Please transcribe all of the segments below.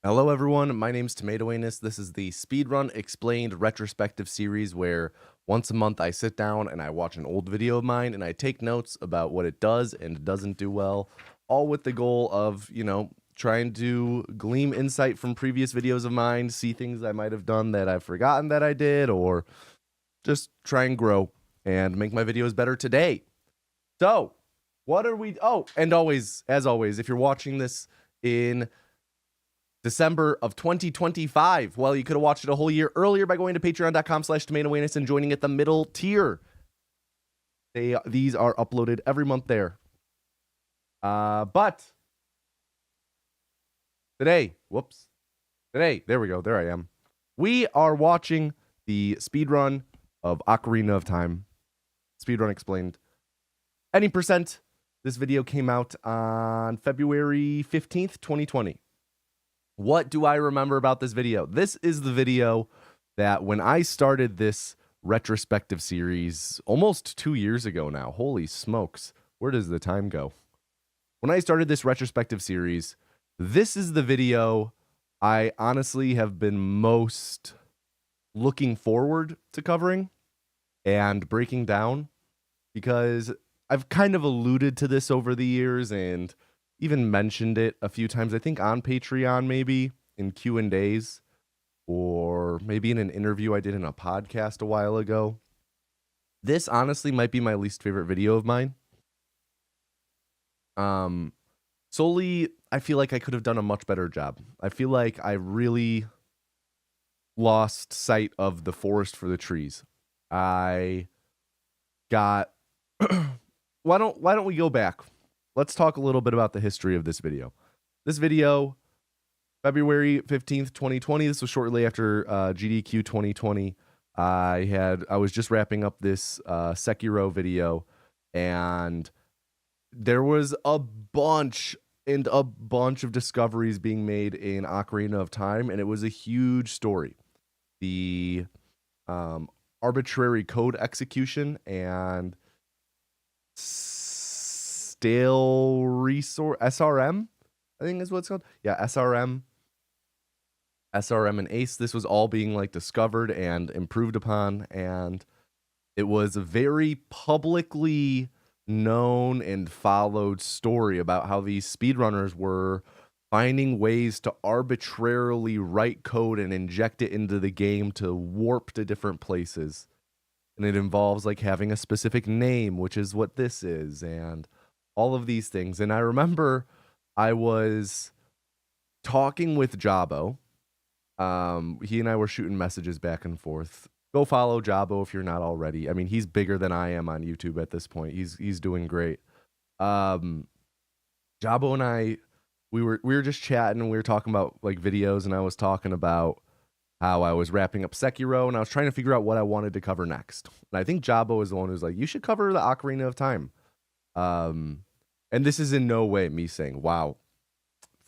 Hello everyone, my name's Tomato Anus. This is the Speedrun Explained retrospective series where once a month I sit down and I watch an old video of mine and I take notes about what it does and doesn't do well, all with the goal of, trying to glean insight from previous videos of mine, see things I might have done that I've forgotten that I did, or just try and grow and make my videos better today. So, what are we... Oh, and always, as always, if you're watching this in December of 2025. Well, you could have watched it a whole year earlier by going to patreon.com/tomatoanus and joining at the middle tier. These are uploaded every month there. But today, there we go. There I am. We are watching the speedrun of Ocarina of Time. Speedrun Explained. Any percent. This video came out on February 15th, 2020. What do I remember about this video? This is the video that when I started this retrospective series almost 2 years ago now. Holy smokes. Where does the time go? When I started this retrospective series, this is the video I honestly have been most looking forward to covering and breaking down, because I've kind of alluded to this over the years and even mentioned it a few times, I think on Patreon, maybe in Q&As, or maybe in an interview I did in a podcast a while ago. This honestly might be my least favorite video of mine. Solely, I feel like I could have done a much better job. I feel like I really lost sight of the forest for the trees. I got... Why don't we go back? Let's talk a little bit about the history of this video. This video, February 15th, 2020. This was shortly after GDQ 2020. I was just wrapping up this Sekiro video, and there was a bunch of discoveries being made in Ocarina of Time, and it was a huge story. The arbitrary code execution and stale resource, SRM, I think is what it's called. Yeah, SRM and ACE. This was all being like discovered and improved upon, and it was a very publicly known and followed story about how these speedrunners were finding ways to arbitrarily write code and inject it into the game to warp to different places. And it involves like having a specific name, which is what this is, and all of these things. And I remember I was talking with Jabo. He and I were shooting messages back and forth. Go follow Jabo if you're not already. I mean, he's bigger than I am on YouTube at this point. He's doing great. Jabo and I, we were just chatting, and we were talking about like videos, and I was talking about how I was wrapping up Sekiro, and I was trying to figure out what I wanted to cover next. And I think Jabo is the one who's like, you should cover the Ocarina of Time. And this is in no way me saying, wow,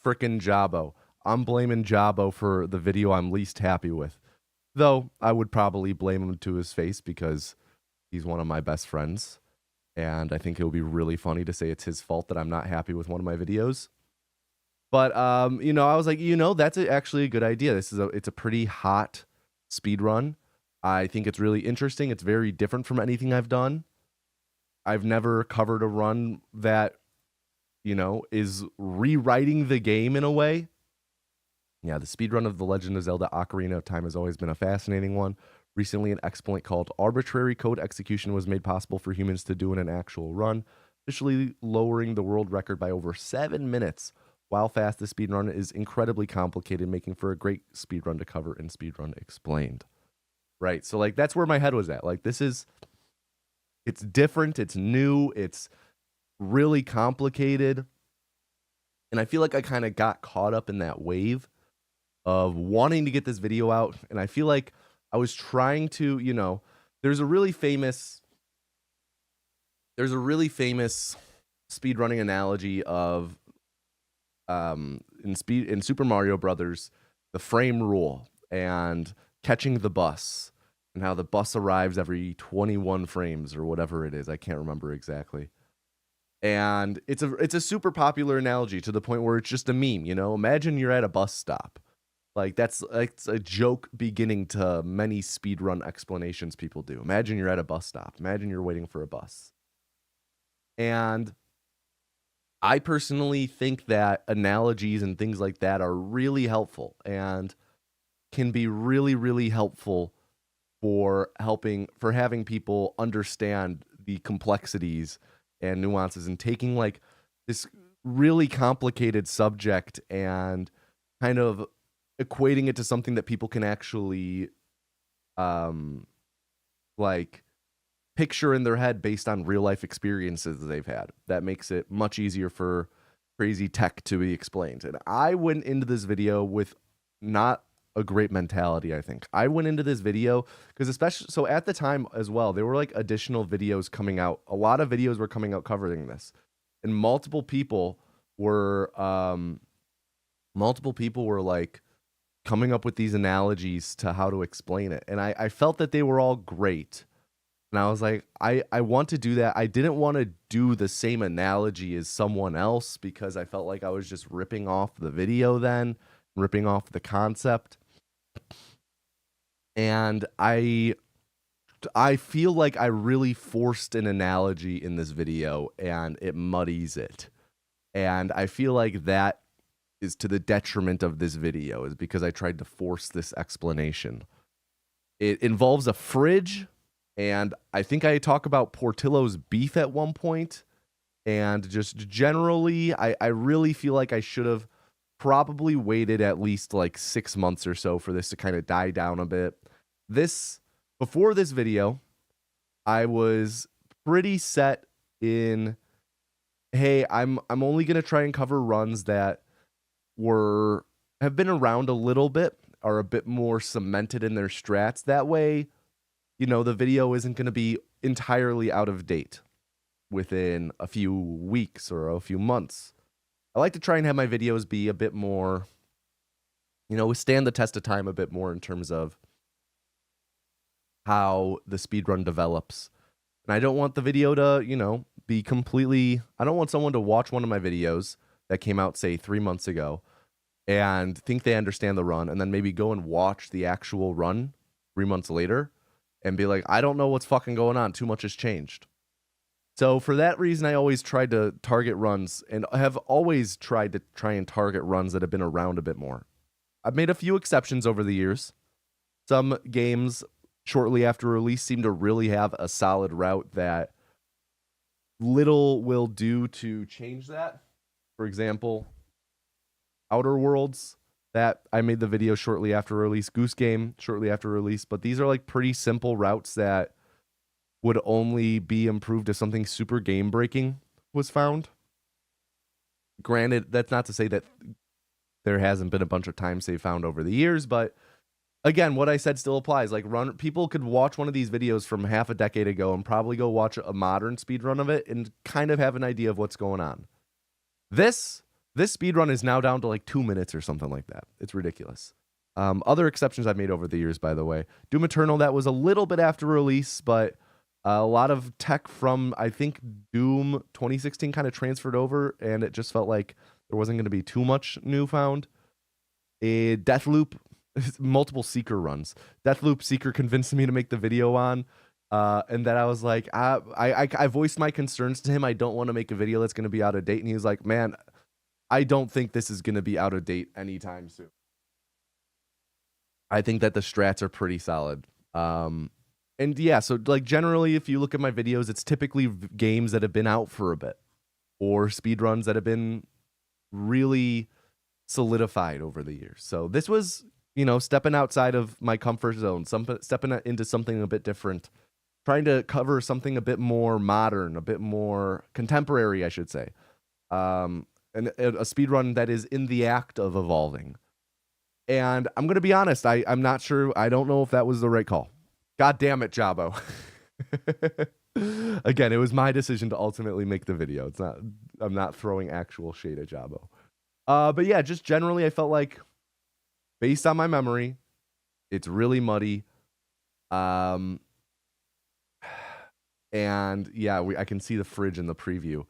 frickin' Jabo. I'm blaming Jabo for the video I'm least happy with. Though I would probably blame him to his face because he's one of my best friends. And I think it would be really funny to say it's his fault that I'm not happy with one of my videos. But, I was like, that's actually a good idea. It's a pretty hot speed run. I think it's really interesting. It's very different from anything I've done. I've never covered a run that, is rewriting the game in a way. Yeah, the speedrun of The Legend of Zelda Ocarina of Time has always been a fascinating one. Recently, an exploit called arbitrary code execution was made possible for humans to do in an actual run, officially lowering the world record by over 7 minutes. While fast, the speedrun is incredibly complicated, making for a great speedrun to cover in Speedrun Explained. Right, so like that's where my head was at. Like it's different, it's new, it's really complicated. And I feel like I kind of got caught up in that wave of wanting to get this video out. And I feel like I was trying to, there's a really famous speedrunning analogy of in Super Mario Brothers, the frame rule and catching the bus, and how the bus arrives every 21 frames or whatever it is. I can't remember exactly. And it's a super popular analogy to the point where it's just a meme, you know? Imagine you're at a bus stop. Like that's a joke beginning to many speedrun explanations people do. Imagine you're at a bus stop. Imagine you're waiting for a bus. And I personally think that analogies and things like that are really helpful and can be really, really helpful for having people understand the complexities and nuances and taking like this really complicated subject and kind of equating it to something that people can actually like picture in their head based on real life experiences that they've had. That makes it much easier for crazy tech to be explained. And I went into this video with not a great mentality, I think. I went into this video because especially so at the time as well, there were like additional videos coming out. A lot of videos were coming out covering this. And multiple people were like coming up with these analogies to how to explain it. And I felt that they were all great. And I was like, I want to do that. I didn't want to do the same analogy as someone else because I felt like I was just ripping off the video then, ripping off the concept. And I feel like I really forced an analogy in this video and it muddies it. And I feel like that is to the detriment of this video, is because I tried to force this explanation. It involves a fridge, and I think I talk about Portillo's beef at one point. And just generally, I really feel like I should have probably waited at least like 6 months or so for this to kind of die down a bit. Before this video, I was pretty set in, hey, I'm only gonna try and cover runs that have been around a little bit, are a bit more cemented in their strats. That way, you know, the video isn't gonna be entirely out of date within a few weeks or a few months. I like to try and have my videos be a bit more, you know, withstand the test of time a bit more in terms of how the speedrun develops. And I don't want the video to, you know, be completely, I don't want someone to watch one of my videos that came out, say, 3 months ago and think they understand the run and then maybe go and watch the actual run 3 months later and be like, I don't know what's fucking going on. Too much has changed. So for that reason, I always tried to target runs and have always tried to try and target runs that have been around a bit more. I've made a few exceptions over the years. Some games shortly after release seem to really have a solid route that little will do to change that. For example, Outer Worlds, that I made the video shortly after release, Goose Game shortly after release, but these are like pretty simple routes that would only be improved if something super game breaking was found. Granted, that's not to say that there hasn't been a bunch of times they found over the years, but again, what I said still applies. Like, people could watch one of these videos from half a decade ago and probably go watch a modern speedrun of it and kind of have an idea of what's going on. This speedrun is now down to like 2 minutes or something like that. It's ridiculous. Other exceptions I've made over the years, by the way. Doom Eternal, that was a little bit after release, but a lot of tech from, I think, Doom 2016 kind of transferred over, and it just felt like there wasn't going to be too much new found. Deathloop, multiple Seeker runs. Deathloop Seeker convinced me to make the video on, and then I was like, I voiced my concerns to him. I don't want to make a video that's going to be out of date, and he was like, man, I don't think this is going to be out of date anytime soon. I think that the strats are pretty solid. And yeah, so like generally, if you look at my videos, it's typically games that have been out for a bit or speedruns that have been really solidified over the years. So this was, you know, stepping outside of my comfort zone, stepping into something a bit different, trying to cover something a bit more modern, a bit more contemporary, I should say. And a speedrun that is in the act of evolving. And I'm going to be honest, I'm not sure. I don't know if that was the right call. God damn it, Jabo. Again, it was my decision to ultimately make the video. I'm not throwing actual shade at Jabo. But yeah, just generally, I felt like, based on my memory, it's really muddy. And yeah, I can see the fridge in the preview.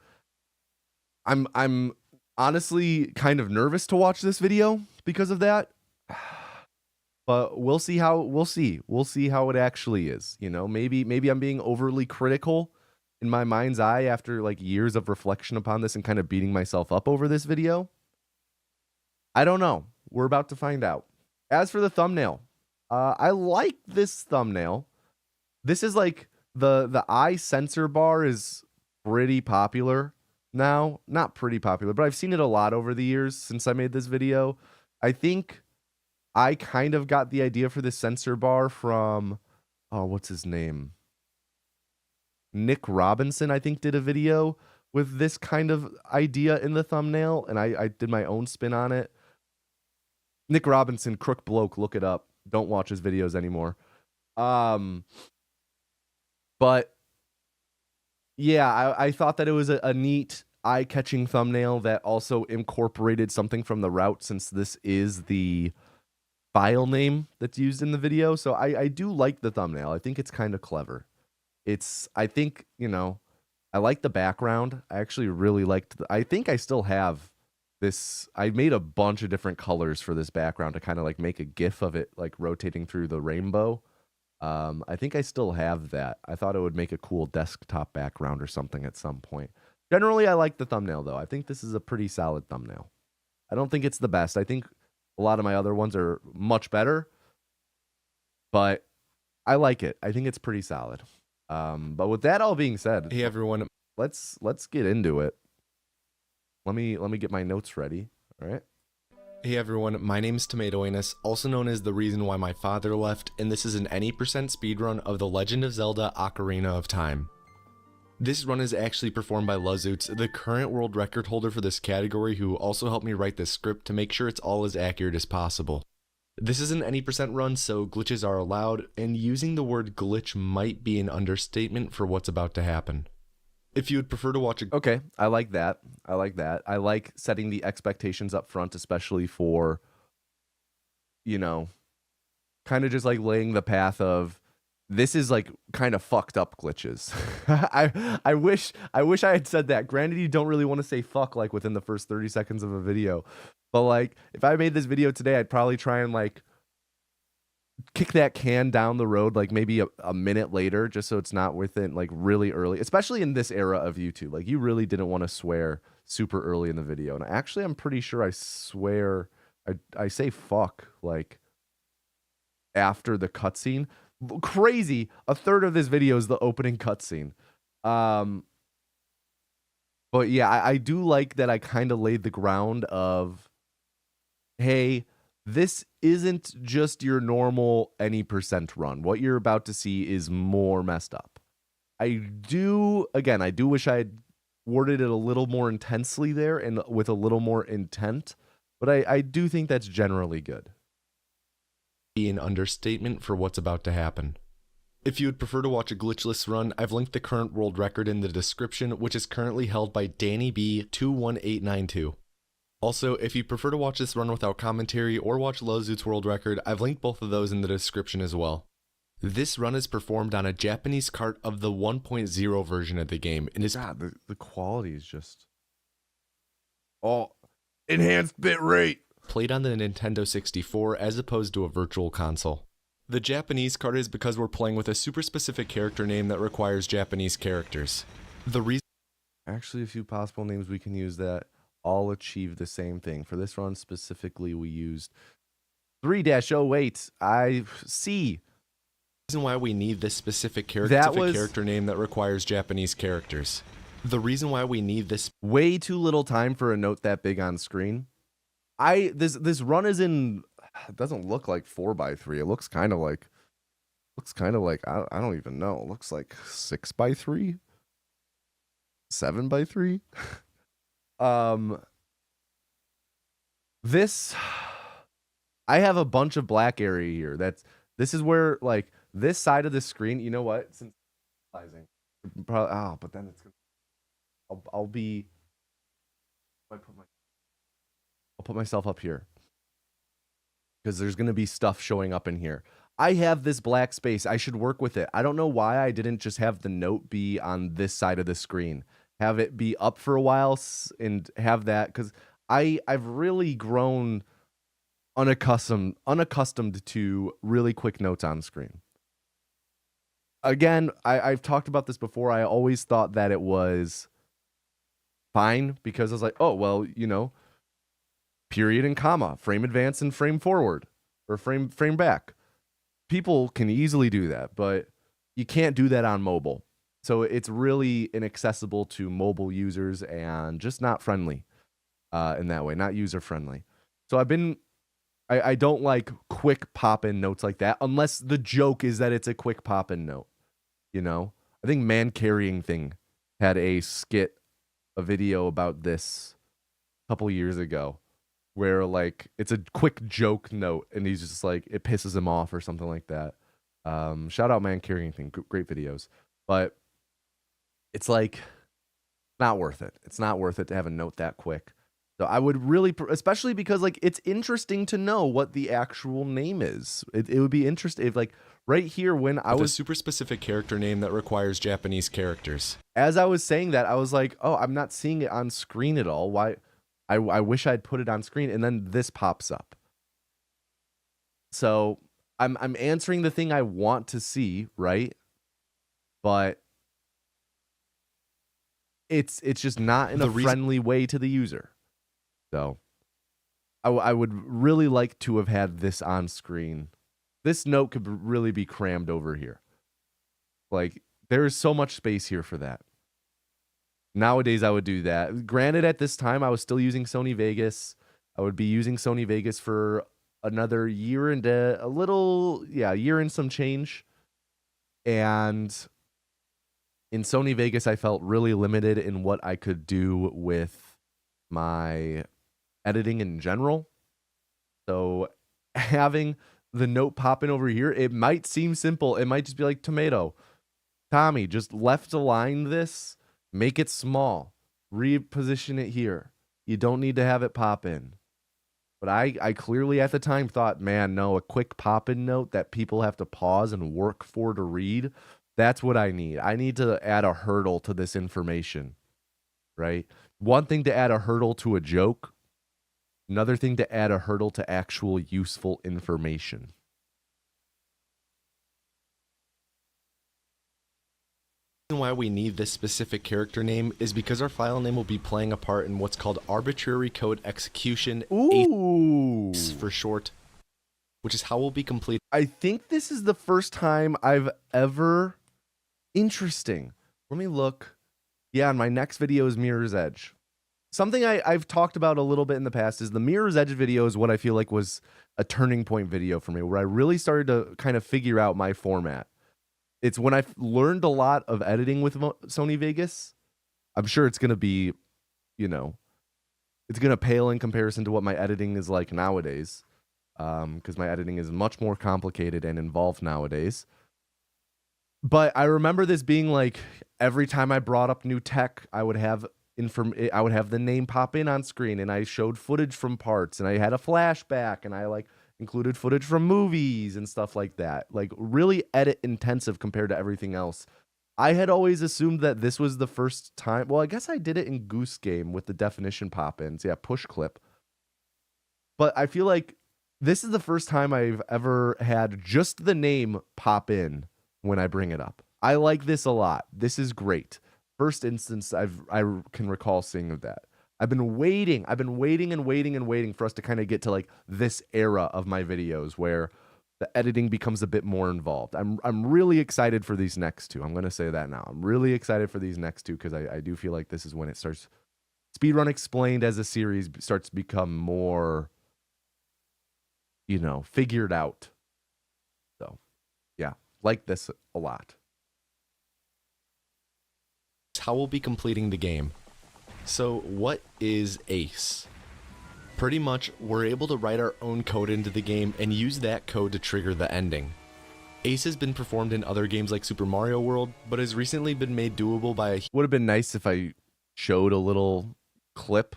I'm honestly kind of nervous to watch this video because of that. But we'll see we'll see how it actually is. You know, maybe I'm being overly critical in my mind's eye after like years of reflection upon this and kind of beating myself up over this video. I don't know. We're about to find out. As for the thumbnail, I like this thumbnail. This is like the eye sensor bar is pretty popular now. Not pretty popular, but I've seen it a lot over the years since I made this video. I think I kind of got the idea for this sensor bar from, oh, what's his name? Nick Robinson, I think, did a video with this kind of idea in the thumbnail, and I did my own spin on it. Nick Robinson, crook bloke, look it up. Don't watch his videos anymore. But yeah, I thought that it was a neat, eye-catching thumbnail that also incorporated something from the route, since this is the file name that's used in the video. So I do like the thumbnail. I think it's kind of clever. I think, you know, I like the background. I actually really liked I think I still have this. I made a bunch of different colors for this background to kind of like make a GIF of it like rotating through the rainbow. I think I still have that. I thought it would make a cool desktop background or something at some point. Generally, I like the thumbnail though. I think this is a pretty solid thumbnail. I don't think it's the best. I think a lot of my other ones are much better, but I like it. I think it's pretty solid. But with that all being said, Hey everyone, let's get into it. Let me get my notes ready. All right. Hey everyone, my name is Tomatoinus, also known as the reason why my father left, and this is an any % speedrun of The Legend of Zelda Ocarina of Time. This run is actually performed by Luzoots, the current world record holder for this category, who also helped me write this script to make sure it's all as accurate as possible. This is an any % run, so glitches are allowed, and using the word glitch might be an understatement for what's about to happen. If you would prefer to watch a... Okay, I like that. I like that. I like setting the expectations up front, especially for, you know, kind of just like laying the path of, this is like kind of fucked up glitches. I wish I had said that. Granted, you don't really want to say fuck like within the first 30 seconds of a video. But like, if I made this video today, I'd probably try and like kick that can down the road like maybe a minute later, just so it's not within like really early, especially in this era of YouTube. Like, you really didn't want to swear super early in the video. And actually, I'm pretty sure I swear, I say fuck like after the cutscene. Crazy. A third of this video is the opening cutscene. But yeah, I do like that I kind of laid the ground of, hey, this isn't just your normal any % run. What you're about to see is more messed up. I do wish I had worded it a little more intensely there and with a little more intent, but I do think that's generally good. Be an understatement for what's about to happen. If you would prefer to watch a glitchless run, I've linked the current world record in the description, which is currently held by Danny B 21892. Also, if you prefer to watch this run without commentary or watch Luzoots world record, I've linked both of those in the description as well. This run is performed on a Japanese cart of the 1.0 version of the game, and is... God, the quality is just... Oh, enhanced bit rate! Played on the Nintendo 64 as opposed to a virtual console. The Japanese card is because we're playing with a super specific character name that requires Japanese characters. The reason... Actually, a few possible names we can use that all achieve the same thing. For this run specifically, we used 3-08. I see. The reason why we need this specific character name that requires Japanese characters. The reason why we need this... Way too little time for a note that big on screen. This run is in... It doesn't look like 4x3. It looks kind of like... I don't even know. It looks like 6x3? 7x3? This... I have a bunch of black area here. This is where, like, this side of the screen... You know what? Since... Probably, but then it's... I'll be... I'll put myself up here, because there's going to be stuff showing up in here. I have this black space. I should work with it. I don't know why I didn't just have the note be on this side of the screen. have it be up for a while and have that, because I've really grown unaccustomed to really quick notes on screen. Again, I've talked about this before. I always thought that it was fine because I was like, oh, well, you know, period and comma, frame advance and frame forward, or frame back. People can easily do that, but you can't do that on mobile. So it's really inaccessible to mobile users and just not friendly in that way, not user friendly. So I don't like quick pop-in notes like that unless the joke is that it's a quick pop-in note. You know, I think Man Carrying Thing had a video about this a couple years ago, where like it's a quick joke note and he's just like, it pisses him off or something like that. Shout out Man Carrying Thing, great videos, but it's like not worth it. It's not worth it to have a note that quick. So I would really, especially because like it's interesting to know what the actual name is. It would be interesting if like right here when I was a super specific character name that requires Japanese characters. As I was saying that, I was like, oh, I'm not seeing it on screen at all. Why? I wish I'd put it on screen, and then this pops up. So I'm answering the thing I want to see, right? But it's just not in a friendly way to the user. So I would really like to have had this on screen. This note could really be crammed over here. Like, there is so much space here for that. Nowadays, I would do that. Granted, at this time, I was still using Sony Vegas. I would be using Sony Vegas for another year and year and some change. And in Sony Vegas, I felt really limited in what I could do with my editing in general. So having the note popping over here, it might seem simple. It might just be like, Tomato, Tommy, just left align this, make it small, reposition it here. You don't need to have it pop in. But I clearly at the time thought, man, no, a quick pop-in note that people have to pause and work for to read, that's what I need. I need to add a hurdle to this information, right? One thing to add a hurdle to a joke, another thing to add a hurdle to actual useful information. The reason why we need this specific character name is because our file name will be playing a part in what's called arbitrary code execution. Ooh. ACE for short, which is how we'll be complete. I think this is the first time I've ever... Interesting. Let me look. Yeah, and my next video is Mirror's Edge. Something I've talked about a little bit in the past is the Mirror's Edge video is what I feel like was a turning point video for me, where I really started to kind of figure out my format. It's when I learned a lot of editing with Sony Vegas. I'm sure it's going to be, you know, it's going to pale in comparison to what my editing is like nowadays, because my editing is much more complicated and involved nowadays. But I remember this being like, every time I brought up new tech, I would have the name pop in on screen, and I showed footage from parts, and I had a flashback, and I like included footage from movies and stuff like that. Like really edit intensive compared to everything else. I had always assumed that this was the first time. Well, I guess I did it in Goose Game with the definition pop-ins. Yeah, push clip. But I feel like this is the first time I've ever had just the name pop in when I bring it up. I like this a lot. This is great. First instance I can recall seeing of that. I've been waiting for us to kind of get to like this era of my videos where the editing becomes a bit more involved. I'm really excited for these next two. I'm going to say that now. I'm really excited for these next two because I do feel like this is when it starts. Speedrun Explained as a series starts to become more, you know, figured out. So, yeah, like this a lot. How we'll be completing the game. So what is ACE? Pretty much, we're able to write our own code into the game and use that code to trigger the ending. ACE has been performed in other games like Super Mario World, but has recently been made doable by a... Would have been nice if I showed a little clip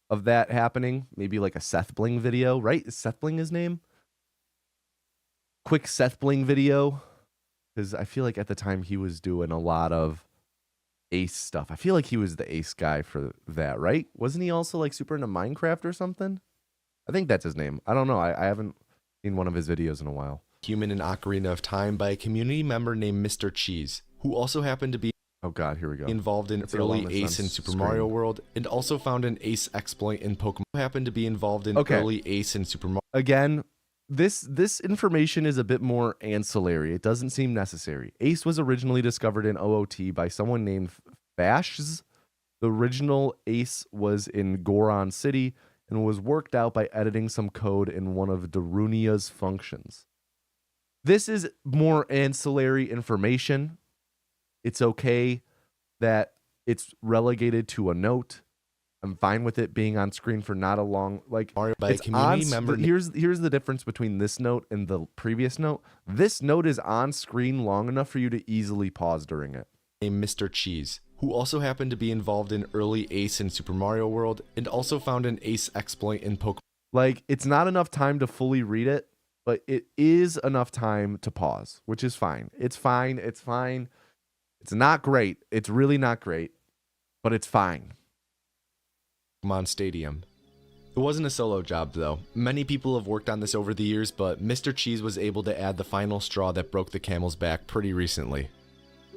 of that happening. Maybe like a Seth Bling video, right? Is Seth Bling his name? Quick Seth Bling video. Because I feel like at the time he was doing a lot of Ace stuff. I feel like he was the Ace guy for that, right? Wasn't he also like super into Minecraft or something? I think that's his name. I don't know. I haven't seen one of his videos in a while. Human in Ocarina of Time by a community member named Mr. Cheese, who also happened to be Oh god, here we go. involved in It's along early this Ace on in Super screen. Mario World, and also found an Ace exploit in Pokemon. Happened to be involved in Okay. early Ace in Super Mario. Again, this information is a bit more ancillary. It doesn't seem necessary. Ace was originally discovered in OOT by someone named Fashz. The original Ace was in Goron City and was worked out by editing some code in one of Darunia's functions. This is more ancillary information. It's okay that it's relegated to a note. I'm fine with it being on screen for not a long, like, Mario by a it's community on, member. here's the difference between this note and the previous note. This note is on screen long enough for you to easily pause during it. Named Mr. Cheese, who also happened to be involved in early Ace in Super Mario World, and also found an Ace exploit in Pokemon. Like, it's not enough time to fully read it, but it is enough time to pause, which is fine. It's fine. It's fine. It's not great. It's really not great, but it's fine. Stadium. It wasn't a solo job though. Many people have worked on this over the years, but Mr. Cheese was able to add the final straw that broke the camel's back pretty recently.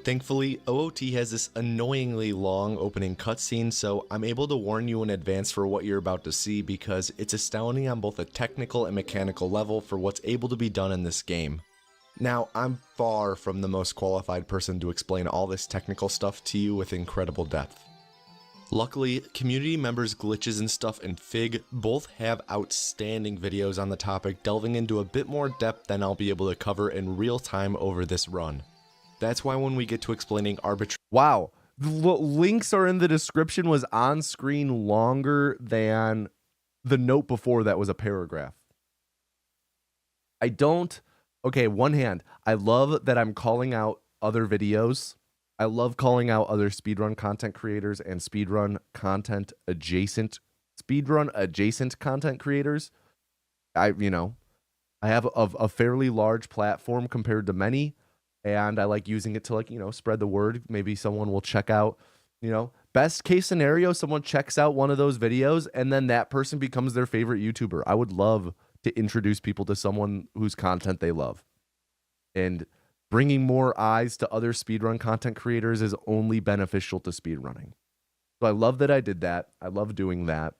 Thankfully, OOT has this annoyingly long opening cutscene, so I'm able to warn you in advance for what you're about to see because it's astounding on both a technical and mechanical level for what's able to be done in this game. Now, I'm far from the most qualified person to explain all this technical stuff to you with incredible depth. Luckily, community members Glitches and Stuff and Fig both have outstanding videos on the topic, delving into a bit more depth than I'll be able to cover in real time over this run. That's why when we get to explaining arbitrary... Wow. The links are in the description was on screen longer than the note before that was a paragraph. Okay, one hand, I love that I'm calling out other videos. I love calling out other speedrun content creators and speedrun adjacent content creators. I have a fairly large platform compared to many, and I like using it to, like, spread the word. Maybe someone will check out, best case scenario, someone checks out one of those videos and then that person becomes their favorite YouTuber. I would love to introduce people to someone whose content they love. And bringing more eyes to other speedrun content creators is only beneficial to speedrunning. So I love that I did that. I love doing that.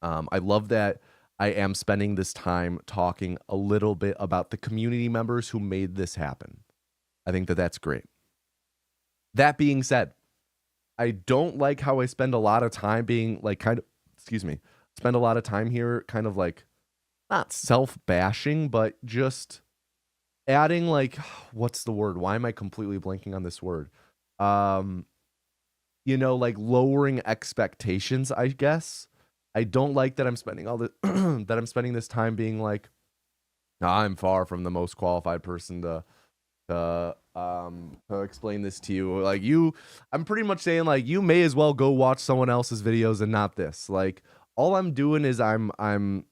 I love that I am spending this time talking a little bit about the community members who made this happen. I think that that's great. That being said, I don't like how I spend a lot of time being like spend a lot of time here kind of like not self-bashing, but just adding, like, what's the word? Why am I completely blanking on this word? Like lowering expectations, I guess. I don't like that I'm spending this time being like, I'm far from the most qualified person to explain this to you. Like, I'm pretty much saying, like, you may as well go watch someone else's videos and not this. Like, all I'm doing is I'm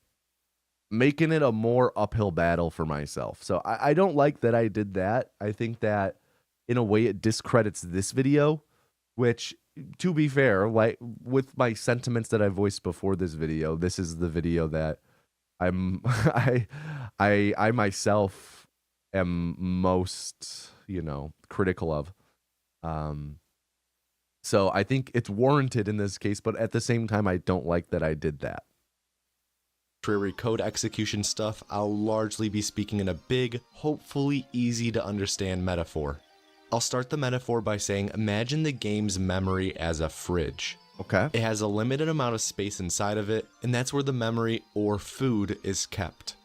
making it a more uphill battle for myself. So I don't like that I did that. I think that in a way it discredits this video, which, to be fair, like with my sentiments that I voiced before this video, this is the video that I myself am most, critical of. So I think it's warranted in this case, but at the same time, I don't like that I did that. Code execution stuff, I'll largely be speaking in a big, hopefully easy to understand metaphor. I'll start the metaphor by saying imagine the game's memory as a fridge. Okay. It has a limited amount of space inside of it, and that's where the memory or food is kept.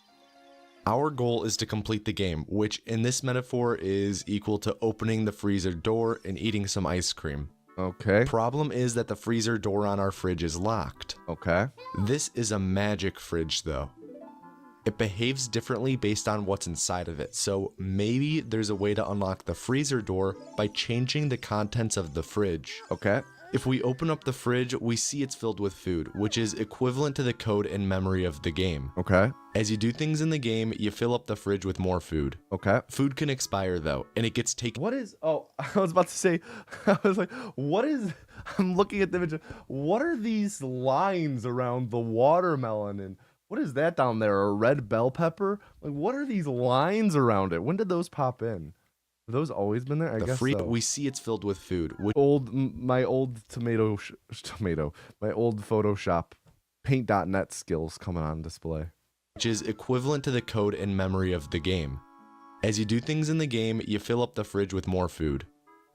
Our goal is to complete the game, which in this metaphor is equal to opening the freezer door and eating some ice cream. Okay. Problem is that the freezer door on our fridge is locked. Okay. This is a magic fridge though. It behaves differently based on what's inside of it, so maybe there's a way to unlock the freezer door by changing the contents of the fridge. Okay. If we open up the fridge, we see it's filled with food, which is equivalent to the code and memory of the game. Okay. As you do things in the game, you fill up the fridge with more food. Okay. Food can expire though, and it gets taken. What is, oh, I was about to say, I was like, what is, I'm looking at the image. What are these lines around the watermelon? And what is that down there? A red bell pepper? Like, what are these lines around it? When did those pop in? Have those always been there? I guess so. We see it's filled with food, which My old my old Photoshop paint.net skills coming on display. is equivalent to the code and memory of the game. As you do things in the game, you fill up the fridge with more food.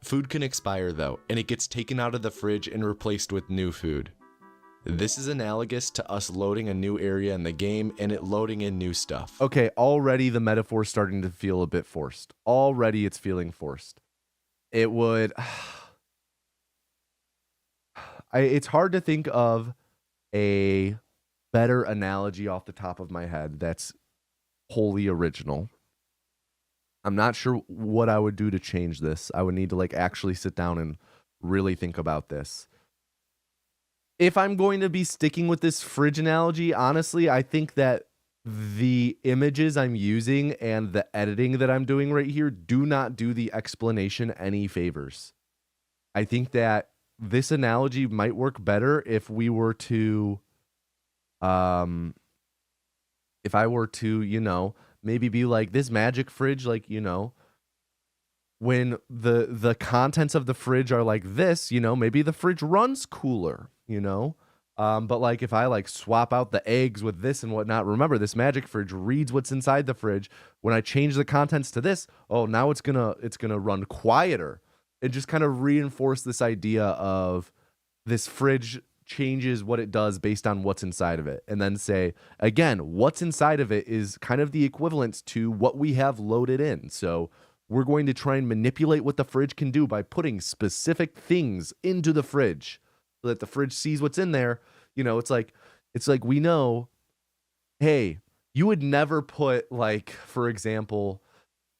Food can expire though, and it gets taken out of the fridge and replaced with new food. This is analogous to us loading a new area in the game and it loading in new stuff. Okay, already the metaphor's starting to feel a bit forced. Already it's feeling forced. It would... it's hard to think of a better analogy off the top of my head that's wholly original. I'm not sure what I would do to change this. I would need to like actually sit down and really think about this. If I'm going to be sticking with this fridge analogy, honestly, I think that the images I'm using and the editing that I'm doing right here do not do the explanation any favors. I think that this analogy might work better if we were to, if I were to, you know, maybe be like this magic fridge, like, you know, when the contents of the fridge are like this, you know, maybe the fridge runs cooler, you know. But like if I like swap out the eggs with this and whatnot, remember this magic fridge reads what's inside the fridge. When I change the contents to this, oh, now it's gonna run quieter. It just kind of reinforced this idea of this fridge changes what it does based on what's inside of it. And then say, again, what's inside of it is kind of the equivalent to what we have loaded in. So we're going to try and manipulate what the fridge can do by putting specific things into the fridge so that the fridge sees what's in there. You know, it's like we know, hey, you would never put, like, for example,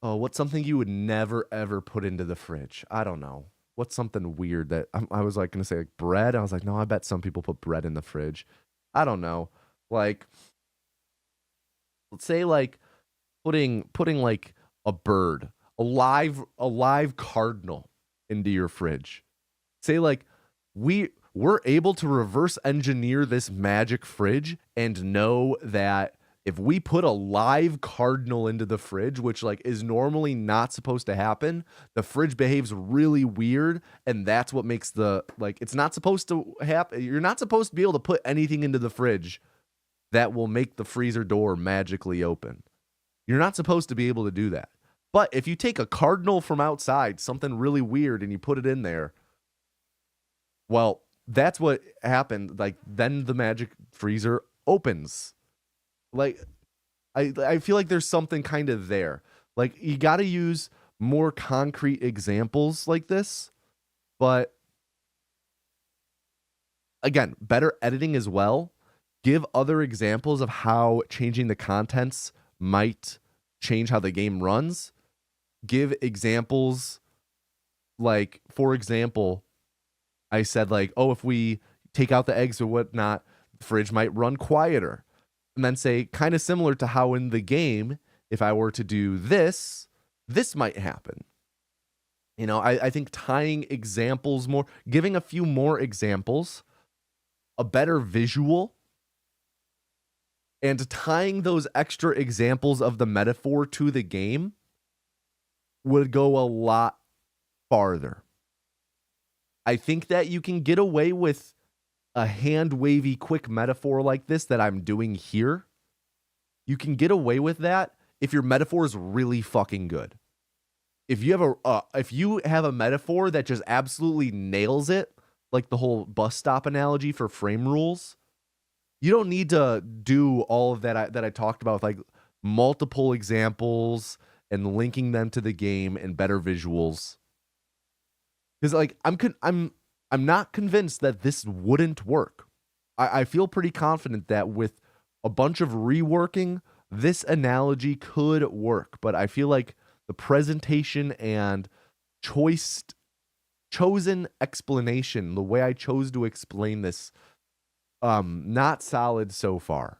oh, what's something you would never ever put into the fridge? I don't know. What's something weird that I was like going to say, like bread? I was like, no, I bet some people put bread in the fridge. I don't know. Like, let's say like putting like a bird, a live cardinal into your fridge. Say like we're able to reverse engineer this magic fridge and know that if we put a live cardinal into the fridge, which like is normally not supposed to happen, the fridge behaves really weird, and that's what makes the, like, it's not supposed to happen. You're not supposed to be able to put anything into the fridge that will make the freezer door magically open. You're not supposed to be able to do that. But if you take a cardinal from outside, something really weird, and you put it in there, well, that's what happened. Like, then the magic freezer opens. Like, I feel like there's something kind of there. Like, you got to use more concrete examples like this. But again, better editing as well. Give other examples of how changing the contents might change how the game runs. Give examples, like, for example, I said, like, oh, if we take out the eggs or whatnot, the fridge might run quieter. And then say, kind of similar to how in the game, if I were to do this, this might happen. You know, I think tying examples more, giving a few more examples, a better visual, and tying those extra examples of the metaphor to the game would go a lot farther. I think that you can get away with a hand-wavy quick metaphor like this that I'm doing here. You can get away with that if your metaphor is really fucking good. If you have a metaphor that just absolutely nails it, like the whole bus stop analogy for frame rules, you don't need to do all of that I talked about with like multiple examples and linking them to the game and better visuals. Because like I'm not convinced that this wouldn't work. I feel pretty confident that with a bunch of reworking, this analogy could work. But I feel like the presentation and choice chosen explanation, the way I chose to explain this, not solid so far.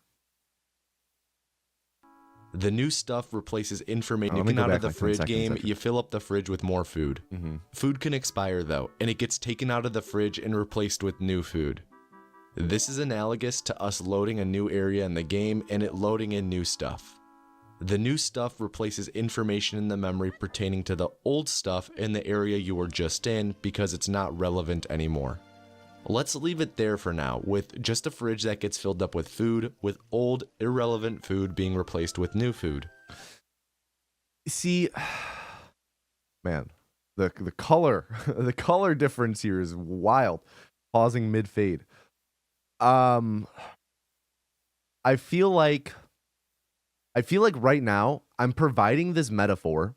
The new stuff replaces information. Let You me can go out of back the like 10 fridge seconds game, after. you fill up the fridge with more food. Food can expire though, and it gets taken out of the fridge and replaced with new food. This is analogous to us loading a new area in the game and it loading in new stuff. The new stuff replaces information in the memory pertaining to the old stuff in the area you were just in because it's not relevant anymore. Let's leave it there for now, with just a fridge that gets filled up with food, with old, irrelevant food being replaced with new food. See, man, the color the color difference here is wild. Pausing mid fade. I feel like right now I'm providing this metaphor,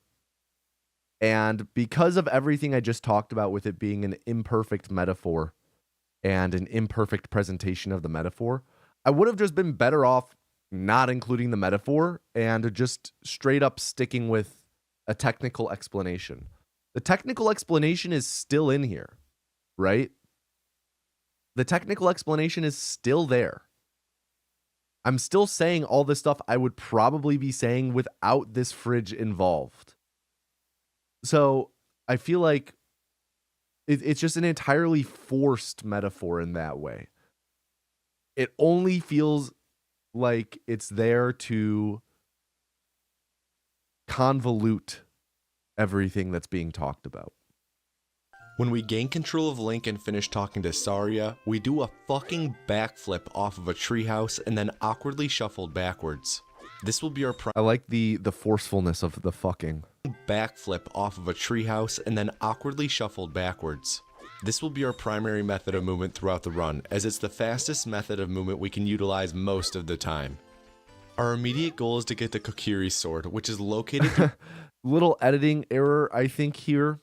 and because of everything I just talked about with it being an imperfect metaphor and an imperfect presentation of the metaphor, I would have just been better off not including the metaphor and just straight up sticking with a technical explanation. The technical explanation is still in here, right? The technical explanation is still there. I'm still saying all this stuff I would probably be saying without this fridge involved. So I feel like it's just an entirely forced metaphor in that way. It only feels like it's there to convolute everything that's being talked about. When we gain control of Link and finish talking to Saria, we do a fucking backflip off of a treehouse and then awkwardly shuffled backwards. This will be our I like the forcefulness of the fucking. backflip off of a treehouse and then awkwardly shuffled backwards. This will be our primary method of movement throughout the run, as it's the fastest method of movement we can utilize most of the time. Our immediate goal is to get the Kokiri sword, which is located... Little editing error, I think, here.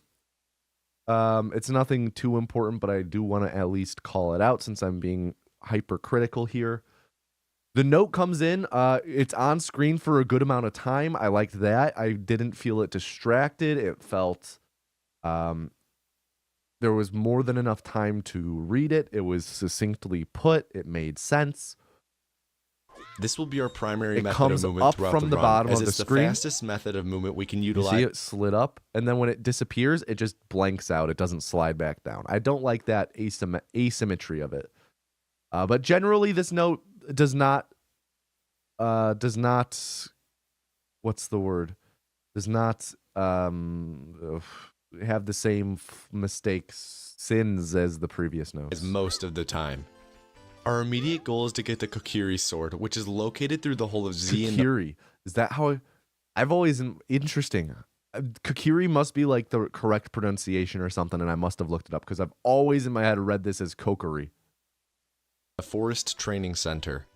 It's nothing too important, but I do want to at least call it out since I'm being hypercritical here. The note comes in. It's on screen for a good amount of time. I liked that. I didn't feel it distracted. It felt there was more than enough time to read it. It was succinctly put. It made sense. This will be our primary It method comes of movement up throughout from the the run, bottom as of the it's the screen. fastest method of movement we can You utilize. see it slid up, and then when it disappears, it just blanks out. It doesn't slide back down. I don't like that asymmetry of it. But generally, this note does not, what's the word? Does not have the same sins as the previous notes. Most of the time. Our immediate goal is to get the Kokiri sword, which is located through the whole of Z in the... Kokiri. Is that how I've always... Interesting. Kokiri must be like the correct pronunciation or something, and I must have looked it up because I've always in my head read this as Kokiri. The Forest Training Center.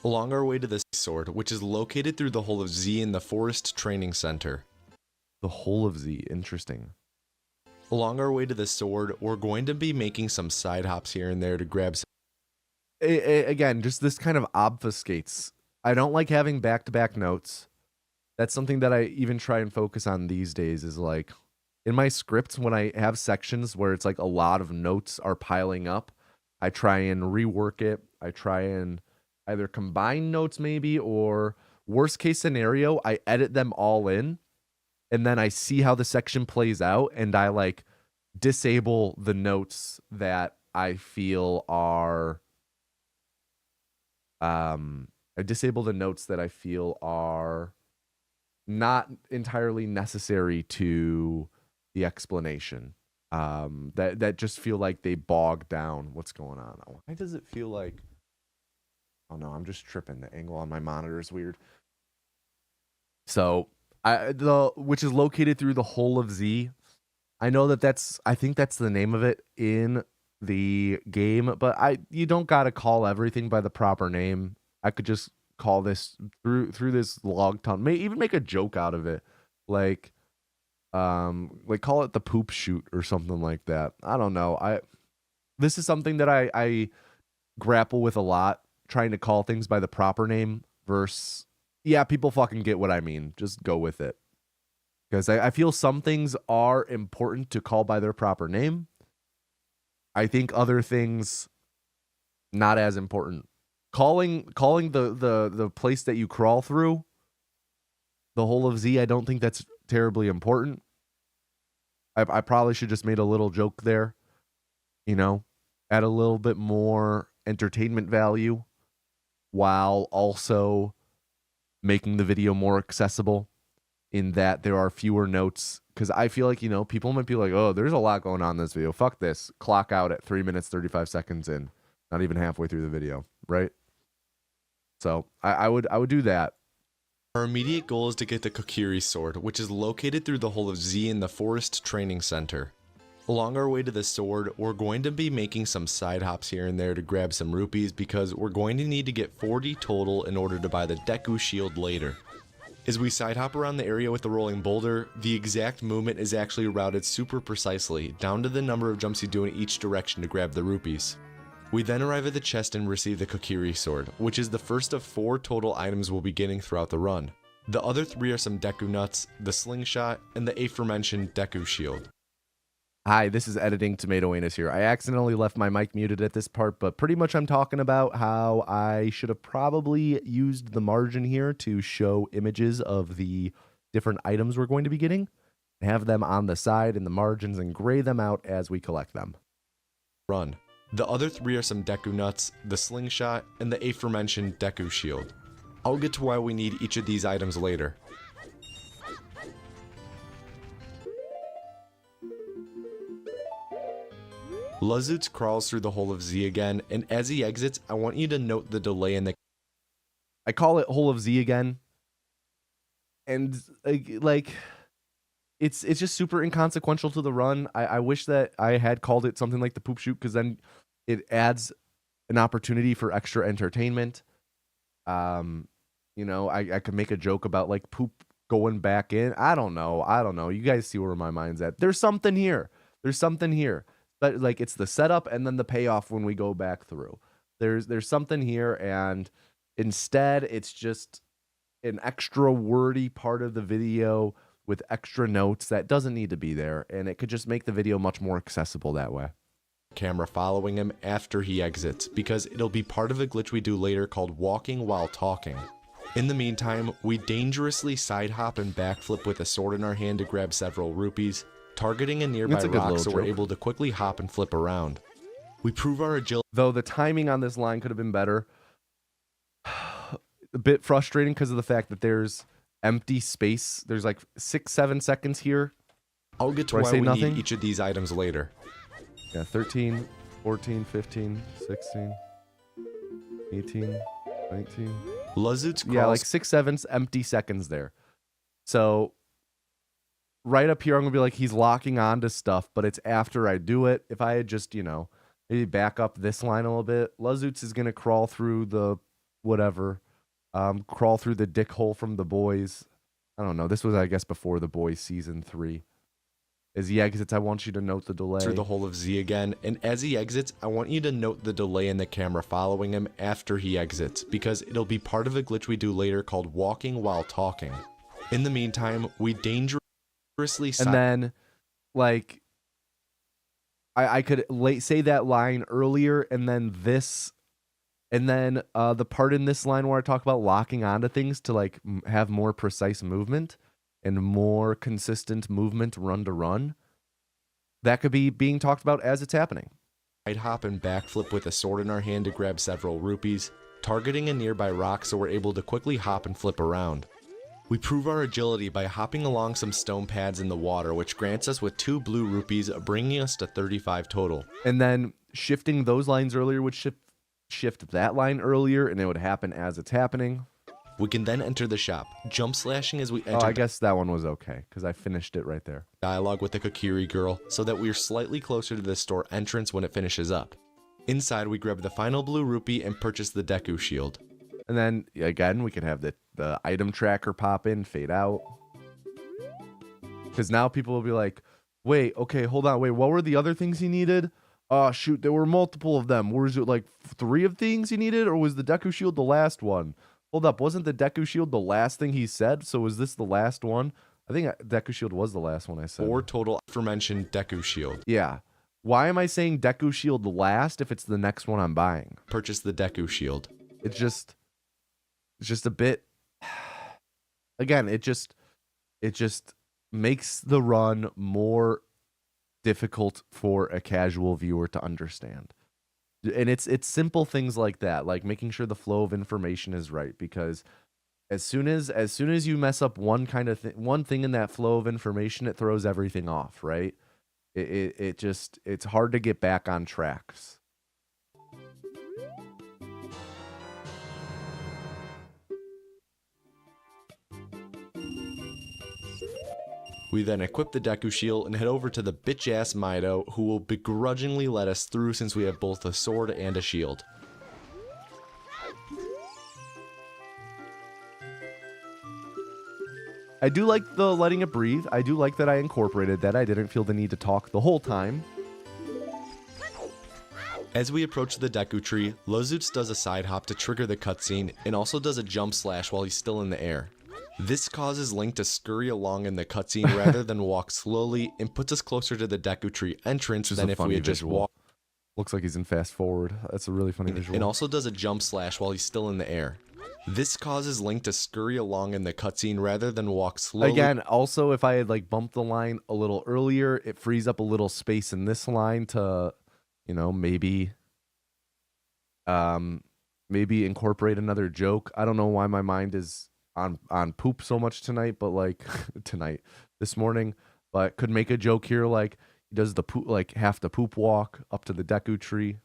Along our way to the sword, which is located through the whole of Z in the Forest Training Center. The whole of Z. Interesting. Along our way to the sword, we're going to be making some side hops here and there to grab some... Again, just this kind of obfuscates. I don't like having back-to-back notes. That's something that I even try and focus on these days, is like in my scripts when I have sections where it's like a lot of notes are piling up, I try and rework it. I try and either combine notes maybe, or worst case scenario, I edit them all in and then I see how the section plays out and I like disable the notes that I feel are I disable the notes that I feel are not entirely necessary to the explanation. That just feel like they bog down what's going on. Why does it feel like... Oh no, I'm just tripping. The angle on my monitor is weird. So, which is located through the whole of Z. I know I think that's the name of it in the game, but you don't gotta call everything by the proper name. I could just call this through this log tunnel. Even make a joke out of it, like call it the poop chute or something like that. I don't know. This is something that I grapple with a lot, trying to call things by the proper name versus, yeah, people fucking get what I mean. Just go with it. Because I feel some things are important to call by their proper name. I think other things not as important. Calling the place that you crawl through, the Hole of Z, I don't think that's terribly important. I probably should just made a little joke there, you know, add a little bit more entertainment value while also making the video more accessible in that there are fewer notes. Because I feel like, you know, people might be like, oh, there's a lot going on in this video. Fuck this. Clock out at 3 minutes, 35 seconds in. Not even halfway through the video, right? So I would do that. Our immediate goal is to get the Kokiri sword, which is located through the Hole of Z in the Forest Training Center. Along our way to the sword, we're going to be making some side hops here and there to grab some rupees because we're going to need to get 40 total in order to buy the Deku shield later. As we side hop around the area with the rolling boulder, the exact movement is actually routed super precisely, down to the number of jumps you do in each direction to grab the rupees. We then arrive at the chest and receive the Kokiri sword, which is the first of 4 total items we'll be getting throughout the run. The other 3 are some Deku nuts, the slingshot, and the aforementioned Deku shield. Hi, this is Editing Tomato Anus here. I accidentally left my mic muted at this part, but pretty much I'm talking about how I should have probably used the margin here to show images of the different items we're going to be getting, have them on the side in the margins and gray them out as we collect them. Run. The other 3 are some Deku nuts, the slingshot, and the aforementioned Deku shield. I'll get to why we need each of these items later. Lazutz crawls through the Hole of Z again, and as he exits, I want you to note the delay in the... I call it Hole of Z again, and like it's just super inconsequential to the run. I wish that I had called it something like the poop shoot, because then it adds an opportunity for extra entertainment. You know, I could make a joke about like poop going back in. I don't know. You guys see where my mind's at. There's something here. But like it's the setup and then the payoff when we go back through. There's something here, and instead it's just an extra wordy part of the video with extra notes that doesn't need to be there, and it could just make the video much more accessible that way. Camera following him after he exits, because it'll be part of a glitch we do later called walking while talking. In the meantime, we dangerously side hop and backflip with a sword in our hand to grab several rupees, targeting a nearby rock so we're able to quickly hop and flip around. We prove our agility. Though the timing on this line could have been better. A bit frustrating because of the fact that there's empty space. There's like 6-7 seconds here. I'll get to why we need each of these items later. Yeah, 13, 14, 15, 16, 18, 19. Lazutz crawls. Yeah, like 6-7 empty seconds there. So right up here, I'm going to be like, he's locking on to stuff, but it's after I do it. If I had just, you know, maybe back up this line a little bit, Lazutz is going to crawl through the whatever, crawl through the dick hole from The Boys. I don't know. This was, I guess, before The Boys season 3. As he exits, I want you to note the delay. Through the Hole of Z again, and as he exits, I want you to note the delay in the camera following him after he exits, because it'll be part of a glitch we do later called walking while talking. In the meantime, we dangerously... And then, like, I could say that line earlier, and then this, and then the part in this line where I talk about locking onto things to, like, have more precise movement and more consistent movement run to run, that could be being talked about as it's happening. I'd hop and backflip with a sword in our hand to grab several rupees, targeting a nearby rock so we're able to quickly hop and flip around. We prove our agility by hopping along some stone pads in the water, which grants us with 2 blue rupees, bringing us to 35 total. And then shifting those lines earlier would shift that line earlier, and it would happen as it's happening. We can then enter the shop, jump slashing as we enter. Oh, I guess that one was okay, because I finished it right there. Dialogue with the Kokiri girl, so that we are slightly closer to the store entrance when it finishes up. Inside, we grab the final blue rupee and purchase the Deku shield. And then, again, we can have the item tracker pop in, fade out. Because now people will be like, wait, okay, hold on, wait, what were the other things he needed? Oh, shoot, there were multiple of them. Was it like 3 of things he needed, or was the Deku shield the last one? Hold up, wasn't the Deku shield the last thing he said? So was this the last one? I think Deku shield was the last one I said. 4 total aforementioned Deku shield. Yeah. Why am I saying Deku Shield last if it's the next one I'm buying? Purchase the Deku Shield. It's just a bit. Again, it just makes the run more difficult for a casual viewer to understand. And it's simple things like that, like making sure the flow of information is right, because as soon as you mess up one thing in that flow of information, it throws everything off, right? It's hard to get back on tracks. We then equip the Deku Shield and head over to the bitch-ass Mido, who will begrudgingly let us through since we have both a sword and a shield. I do like the letting it breathe. I do like that I incorporated that. I didn't feel the need to talk the whole time. As we approach the Deku Tree, Lozutz does a side hop to trigger the cutscene and also does a jump slash while he's still in the air. This causes Link to scurry along in the cutscene rather than walk slowly, and puts us closer to the Deku Tree entrance than if we had just walked. Looks like he's in fast forward. That's a really funny visual. And also does a jump slash while he's still in the air. This causes Link to scurry along in the cutscene rather than walk slowly. Again, also if I had like bumped the line a little earlier, it frees up a little space in this line to, you know, maybe incorporate another joke. I don't know why my mind is on poop so much tonight, but like this morning, but could make a joke here, like he does the poop, like half the poop walk up to the Deku Tree,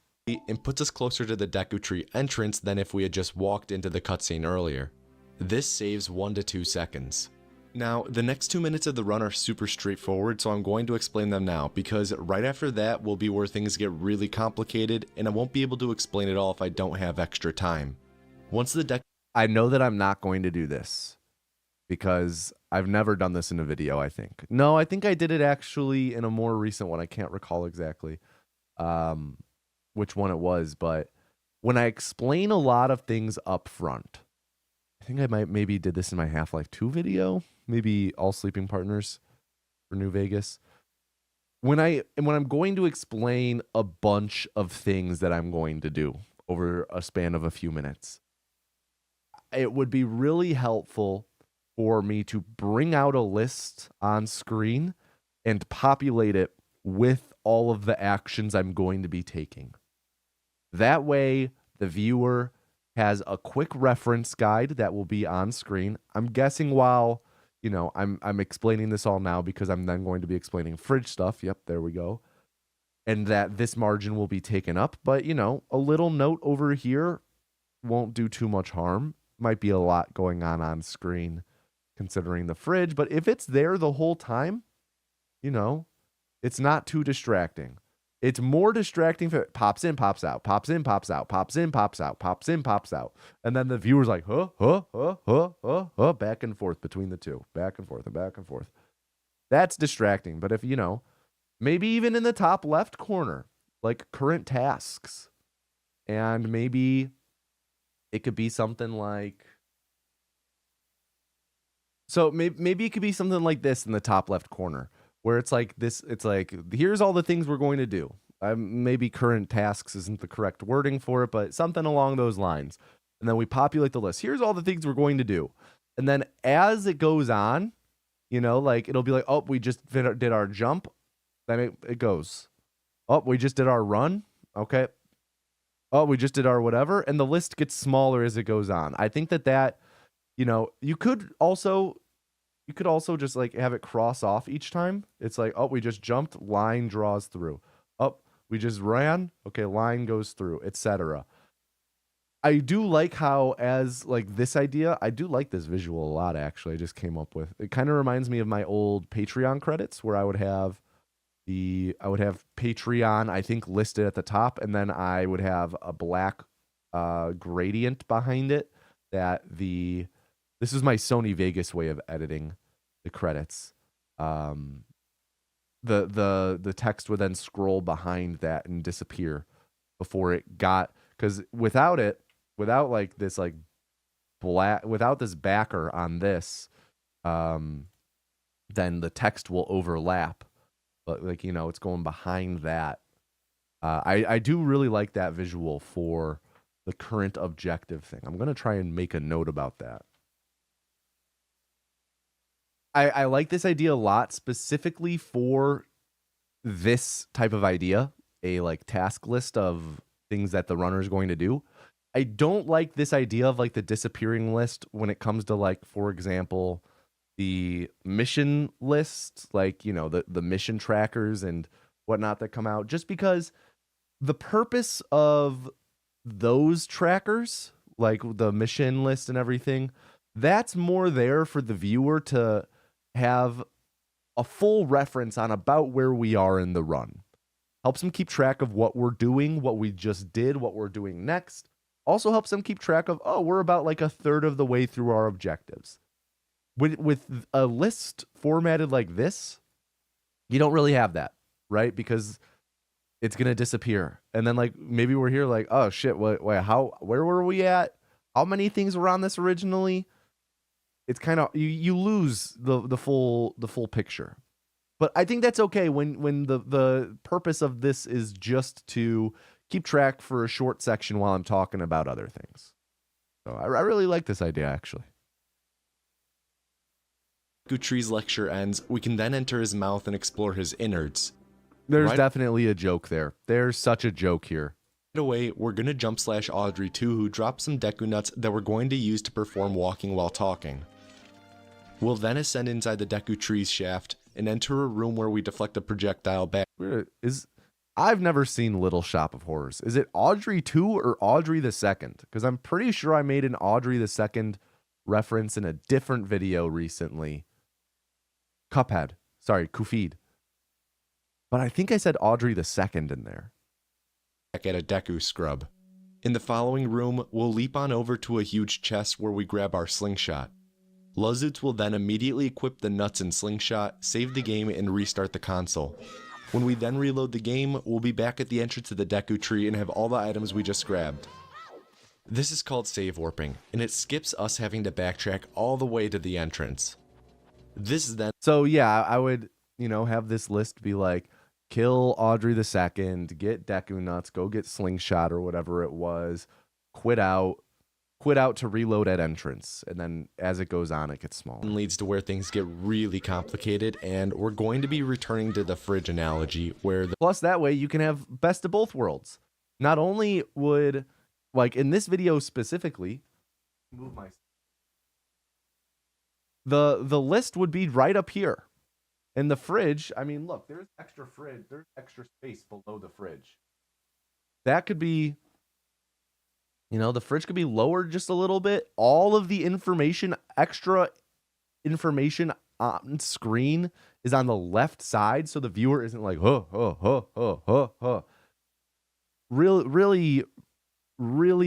and puts us closer to the Deku Tree entrance than if we had just walked into the cutscene earlier. This saves 1 to 2 seconds. Now, the next 2 minutes of the run are super straightforward, so I'm going to explain them now, because right after that will be where things get really complicated, and I won't be able to explain it all if I don't have extra time. Once the Deku... I know that I'm not going to do this because I've never done this in a video, I think. No, I think I did it actually in a more recent one. I can't recall exactly which one it was, but when I explain a lot of things up front, I think I maybe did this in my Half-Life 2 video, maybe All Sleeping Partners for New Vegas. When I'm going to explain a bunch of things that I'm going to do over a span of a few minutes, it would be really helpful for me to bring out a list on screen and populate it with all of the actions I'm going to be taking. That way, the viewer has a quick reference guide that will be on screen. I'm guessing while, you know, I'm explaining this all now because I'm then going to be explaining fridge stuff. Yep, there we go. And that this margin will be taken up. But, you know, a little note over here won't do too much harm. Might be a lot going on screen considering the fridge. But if it's there the whole time, you know, it's not too distracting. It's more distracting if it pops in, pops out, pops in, pops out, pops in, pops out, pops in, pops out. And then the viewer's like, back and forth between the two, back and forth and back and forth. That's distracting. But if, you know, maybe even in the top left corner, like current tasks, and maybe it could be something like, so maybe it could be something like this in the top left corner, where it's like this, it's like, here's all the things we're going to do. Maybe current tasks isn't the correct wording for it, but something along those lines. And then we populate the list. Here's all the things we're going to do. And then as it goes on, you know, like it'll be like, oh, we just did our jump. Then it goes, oh, we just did our run. Okay. Oh, we just did our whatever. And the list gets smaller as it goes on. I think that, you know, you could also just like have it cross off each time. It's like, oh, we just jumped, line draws through. Oh, we just ran, okay, line goes through, etc. I do like how, as like this idea, I do like this visual a lot, actually. I just came up with it. Kind of reminds me of my old Patreon credits, where I would have Patreon, I think, listed at the top, and then I would have a black gradient behind it. This is my Sony Vegas way of editing the credits. The text would then scroll behind that and disappear before it got, because without like this like black, without this backer on this, then the text will overlap. But like, you know, it's going behind that I do really like that visual for the current objective thing. I'm going to try and make a note about that. I like this idea a lot, specifically for this type of idea, a like task list of things that the runner is going to do. I don't like this idea of like the disappearing list when it comes to like, for example, the mission list, like, you know, the mission trackers and whatnot that come out, just because the purpose of those trackers, like the mission list and everything, that's more there for the viewer to have a full reference on about where we are in the run. Helps them keep track of what we're doing, what we just did, what we're doing next. Also helps them keep track of, oh, we're about like a third of the way through our objectives. With a list formatted like this, you don't really have that, right? Because it's going to disappear. And then like maybe we're here like, oh shit, wait, where were we at? How many things were on this originally? It's kind of, you lose the full picture. But I think that's okay when the purpose of this is just to keep track for a short section while I'm talking about other things. So I really like this idea, actually. Tree's lecture ends, we can then enter his mouth and explore his innards. There's definitely a joke there. There's such a joke here. Right away, we're going to jump slash Audrey too, who drops some Deku nuts that we're going to use to perform walking while talking. We'll then ascend inside the Deku Tree's shaft and enter a room where we deflect a projectile back. I've never seen Little Shop of Horrors. Is it Audrey 2 or Audrey the Second? Because I'm pretty sure I made an Audrey the Second reference in a different video recently. Cuphead. Sorry, Kufid. But I think I said Audrey the Second in there. At a Deku scrub. In the following room, we'll leap on over to a huge chest where we grab our slingshot. Luzutz will then immediately equip the nuts and slingshot, save the game, and restart the console. When we then reload the game, we'll be back at the entrance to the Deku Tree and have all the items we just grabbed. This is called save warping, and it skips us having to backtrack all the way to the entrance. This is then... So yeah, I would, you know, have this list be like, kill Audrey the Second, get Deku Nuts, go get Slingshot or whatever it was, quit out to reload at entrance, and then as it goes on, it gets smaller. Leads to where things get really complicated, and we're going to be returning to the fridge analogy, where plus that way you can have best of both worlds. Not only would, like in this video specifically, the list would be right up here. In the fridge, I mean, look, there's extra space below the fridge. That could be, you know, the fridge could be lowered just a little bit. All of the extra information on screen is on the left side, so the viewer isn't like, Really,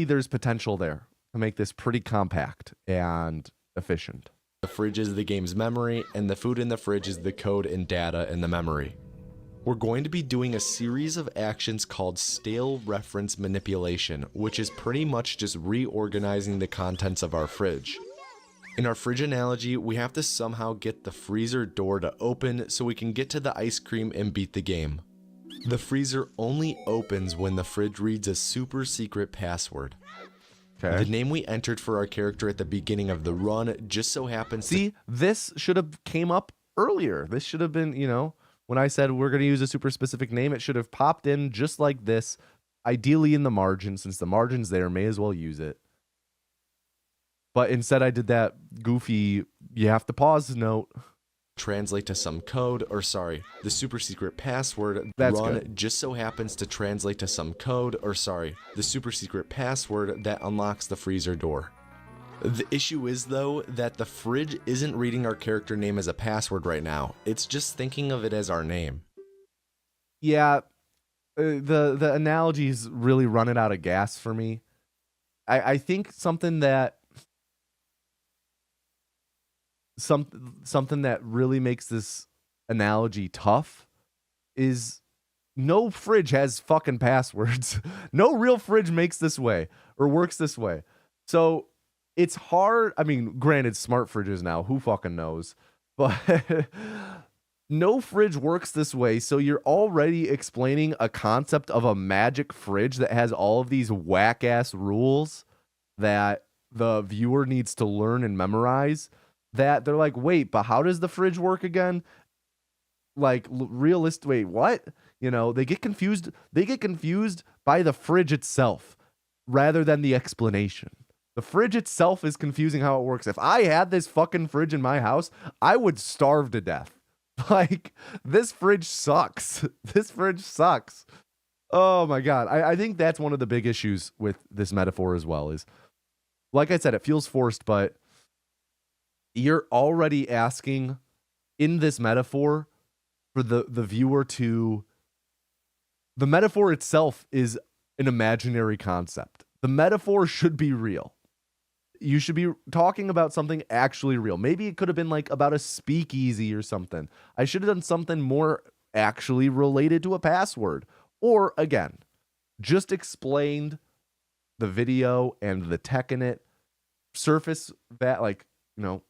there's potential there to make this pretty compact and efficient. The fridge is the game's memory, and the food in the fridge is the code and data in the memory. We're going to be doing a series of actions called stale reference manipulation, which is pretty much just reorganizing the contents of our fridge. In our fridge analogy, we have to somehow get the freezer door to open so we can get to the ice cream and beat the game. The freezer only opens when the fridge reads a super secret password. Okay. The name we entered for our character at the beginning of the run just so happens this should have came up earlier. This should have been, you know, when I said we're going to use a super specific name, it should have popped in just like this, ideally in the margin. Since the margin's there, may as well use it. But instead I did that goofy, you have to pause note. Translate to some code, or sorry, the super secret password. That's run good. Just so happens to translate to some code, or sorry, the super secret password that unlocks the freezer door. The issue is though that the fridge isn't reading our character name as a password right now. It's just thinking of it as our name. Yeah, the analogies really running out of gas for me. I think something that something that really makes this analogy tough is no fridge has fucking passwords. No real fridge makes this way or works this way. So it's hard. I mean, granted, smart fridges now, who fucking knows? But no fridge works this way. So you're already explaining a concept of a magic fridge that has all of these whack ass rules that the viewer needs to learn and memorize, that they're like, wait, but how does the fridge work again? Like wait, what? You know, they get confused by the fridge itself rather than the explanation. The fridge itself is confusing how it works. If I had this fucking fridge in my house, I would starve to death. Like, this fridge sucks. This fridge sucks. Oh my God. I think that's one of the big issues with this metaphor as well, is, like I said, it feels forced, but you're already asking in this metaphor for the viewer to... The metaphor itself is an imaginary concept. The metaphor should be real. You should be talking about something actually real. Maybe it could have been like about a speakeasy or something. I should have done something more actually related to a password. Or again, just explained the video and the tech in it, surface that, like, you know,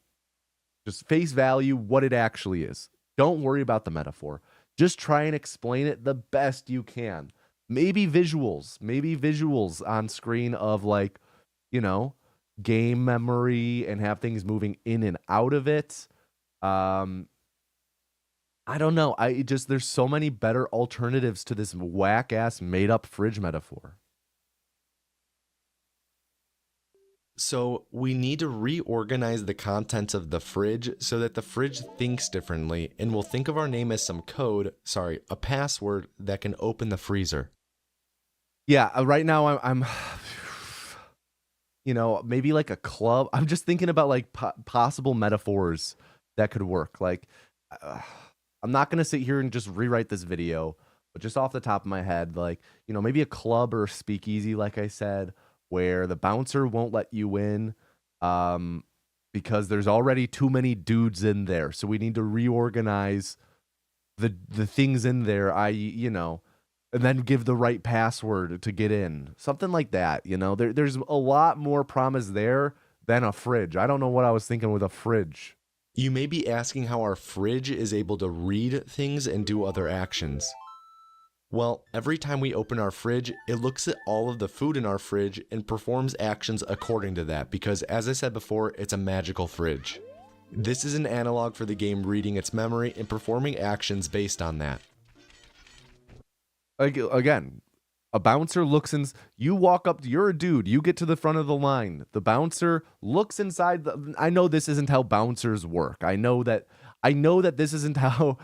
just face value what it actually is. Don't worry about the metaphor. Just try and explain it the best you can. Maybe visuals on screen of, like, you know, game memory and have things moving in and out of it. I don't know. There's so many better alternatives to this whack ass made up fridge metaphor. So we need to reorganize the contents of the fridge so that the fridge thinks differently and will think of our name as some code, a password that can open the freezer. Yeah, right now I'm you know, maybe like a club. I'm just thinking about like possible metaphors that could work. Like, I'm not going to sit here and just rewrite this video, but just off the top of my head, like, you know, maybe a club or a speakeasy, like I said, where the bouncer won't let you in because there's already too many dudes in there. So we need to reorganize the things in there, i.e., you know, and then give the right password to get in. Something like that, you know? There's a lot more promise there than a fridge. I don't know what I was thinking with a fridge. You may be asking how our fridge is able to read things and do other actions. Well, every time we open our fridge, it looks at all of the food in our fridge and performs actions according to that, because as I said before, it's a magical fridge. This is an analog for the game reading its memory and performing actions based on that. Again, a bouncer looks in. You walk up, you're a dude, you get to the front of the line. The bouncer looks inside. I know this isn't how bouncers work. I know that this isn't how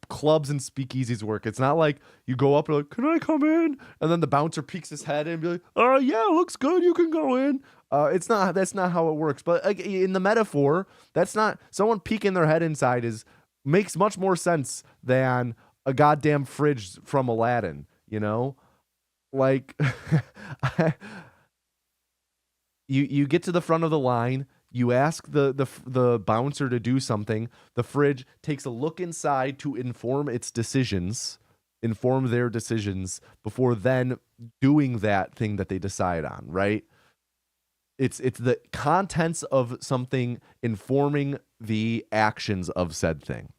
clubs and speakeasies work. It's not like you go up and like, can I come in? And then the bouncer peeks his head in and be like, yeah, looks good, you can go in. That's not how it works. But in the metaphor, that's not, someone peeking their head inside makes much more sense than a goddamn fridge from Aladdin, you know? Like, you get to the front of the line, you ask the bouncer to do something, the fridge takes a look inside to inform their decisions before then doing that thing that they decide on, right? It's the contents of something informing the actions of said thing.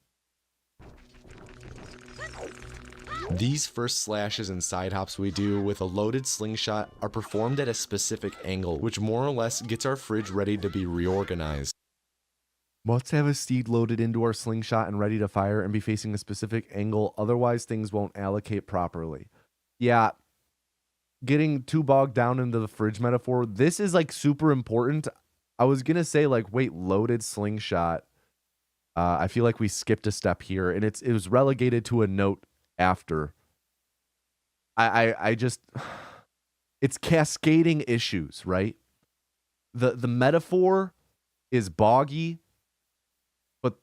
These first slashes and side hops we do with a loaded slingshot are performed at a specific angle, which more or less gets our fridge ready to be reorganized. Must have a steed loaded into our slingshot and ready to fire and be facing a specific angle, otherwise things won't allocate properly. Yeah, getting too bogged down into the fridge metaphor, this is like super important. I was gonna say like, wait, loaded slingshot. I feel like we skipped a step here, and it was relegated to a note after. I just, it's cascading issues, right? The metaphor is boggy, but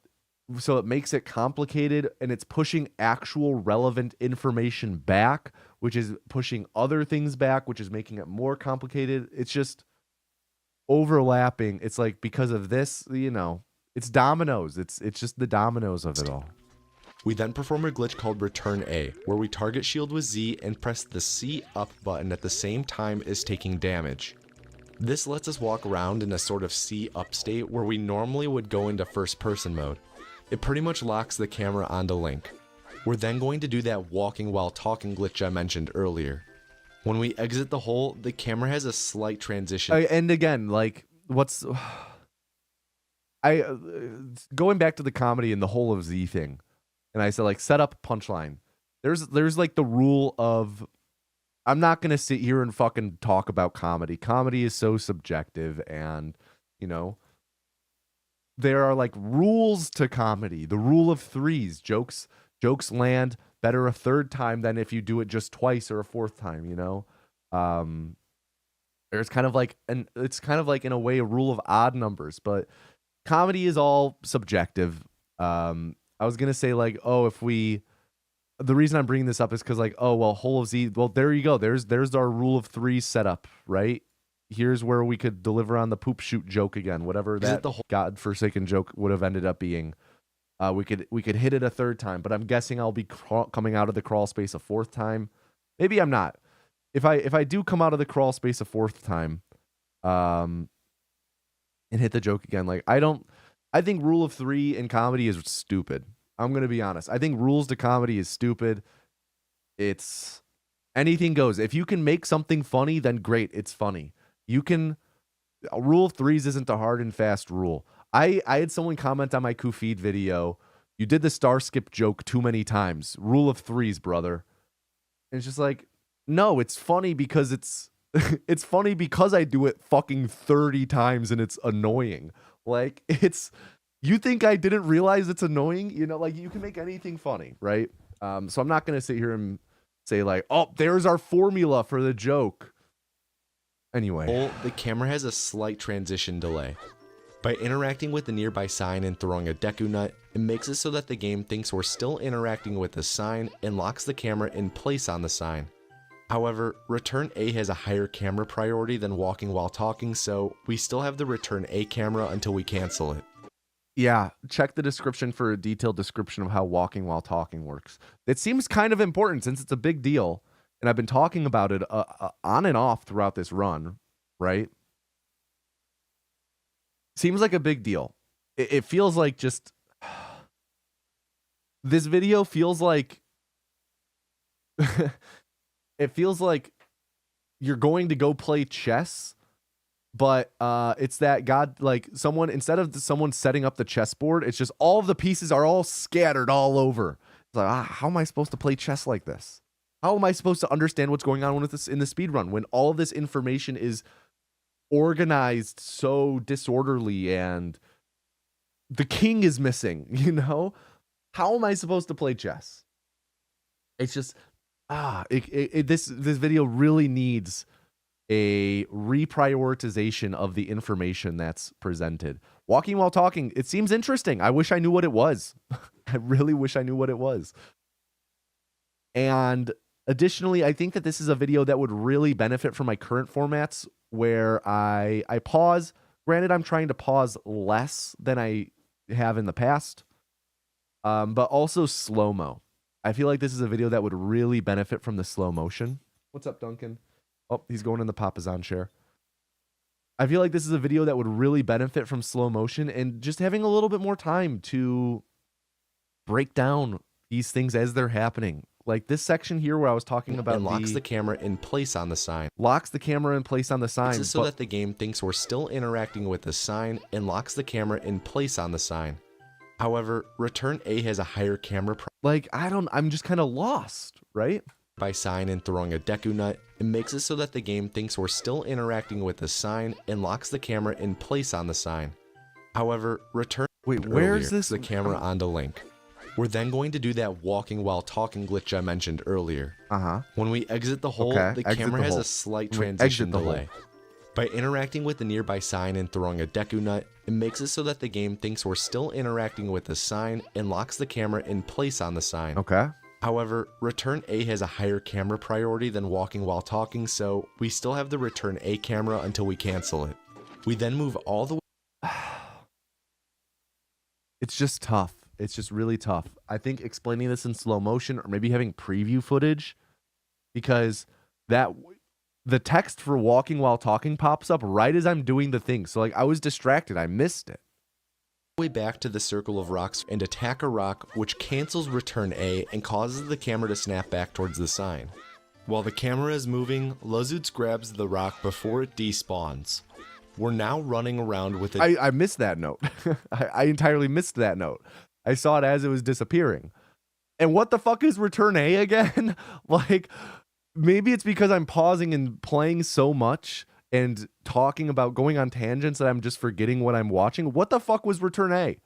so it makes it complicated, and it's pushing actual relevant information back, which is pushing other things back, which is making it more complicated. It's just overlapping. It's like, because of this, you know, it's dominoes. It's just the dominoes of it all. We then perform a glitch called Return A, where we target shield with Z and press the C up button at the same time as taking damage. This lets us walk around in a sort of C up state where we normally would go into first person mode. it pretty much locks the camera onto Link. We're then going to do that walking while talking glitch I mentioned earlier. When we exit the hole, the camera has a slight transition. And again, like, what's... going back to the comedy and the whole of Z thing, and I said, like, set up punchline. There's like the rule of... I'm not going to sit here and fucking talk about comedy. Comedy is so subjective, and, you know... There are like rules to comedy. The rule of threes. Jokes land better a third time than if you do it just twice or a fourth time, you know? There's kind of like it's kind of like in a way a rule of odd numbers, but comedy is all subjective. I was gonna say like, oh, the reason I'm bringing this up is because like, oh well, whole of Z, well there you go. There's our rule of threes set up, right? Here's where we could deliver on the poop shoot joke again, whatever that godforsaken joke would have ended up being. We could hit it a third time, but I'm guessing I'll be coming out of the crawl space a fourth time. Maybe I'm not. If I do come out of the crawl space a fourth time, and hit the joke again, like I think rule of three in comedy is stupid. I'm gonna be honest. I think rules to comedy is stupid. It's anything goes. If you can make something funny, then great, it's funny. You can. Rule of threes isn't a hard and fast rule. I had someone comment on my Kufeed video, you did the star skip joke too many times. Rule of threes, brother. And it's just like, no, it's funny because it's it's funny because I do it fucking 30 times and it's annoying. Like, you think I didn't realize it's annoying? You know, like, you can make anything funny, right? So I'm not gonna sit here and say like, oh, there's our formula for the joke. Anyway, the camera has a slight transition delay. By interacting with the nearby sign and throwing a Deku Nut, it makes it so that the game thinks we're still interacting with the sign and locks the camera in place on the sign. However, Return A has a higher camera priority than walking while talking, so we still have the Return A camera until we cancel it. Yeah, check the description for a detailed description of how walking while talking works. It seems kind of important since it's a big deal, and I've been talking about it on and off throughout this run, right? Seems like a big deal. It feels like just... This video feels like... It feels like you're going to go play chess, but it's that instead of someone setting up the chessboard, it's just all of the pieces are all scattered all over. It's like, how am I supposed to play chess like this? How am I supposed to understand what's going on with this in the speedrun when all of this information is organized so disorderly and the king is missing, you know? How am I supposed to play chess? It's just this video really needs a reprioritization of the information that's presented. Walking while talking, it seems interesting. I wish I knew what it was. I really wish I knew what it was. And additionally, I think that this is a video that would really benefit from my current formats where I pause. Granted, I'm trying to pause less than I have in the past, but also slow-mo. I feel like this is a video that would really benefit from the slow motion. What's up, Duncan? Oh, he's going in the Papazan chair. I feel like this is a video that would really benefit from slow motion and just having a little bit more time to break down these things as they're happening. Like this section here where I was talking about locks the camera in place on the sign. Locks the camera in place on the sign. This is so that the game thinks we're still interacting with the sign and locks the camera in place on the sign. However, Return A has a higher camera I'm just kind of lost, right? By sign and throwing a Deku Nut, it makes it so that the game thinks we're still interacting with the sign and locks the camera in place on the sign. However, where's this? The camera onto Link. We're then going to do that walking while talking glitch I mentioned earlier. When we exit the hole, the camera has a slight transition delay. By interacting with the nearby sign and throwing a Deku Nut, it makes it so that the game thinks we're still interacting with the sign and locks the camera in place on the sign. However, Return A has a higher camera priority than walking while talking, so we still have the Return A camera until we cancel it. We then move all the way... It's just tough. It's just really tough. I think explaining this in slow motion or maybe having preview footage, because the text for walking while talking pops up right as I'm doing the thing. So like I was distracted. I missed it. way back to the circle of rocks and attack a rock, which cancels return A and causes the camera to snap back towards the sign. While the camera is moving, Lazutz grabs the rock before it despawns. We're now running around with it. I missed that note. I entirely missed that note. I saw it as it was disappearing. And what the fuck is return A again? Like, maybe it's because I'm pausing and playing so much and talking about going on tangents that I'm just forgetting what I'm watching. What the fuck was return A?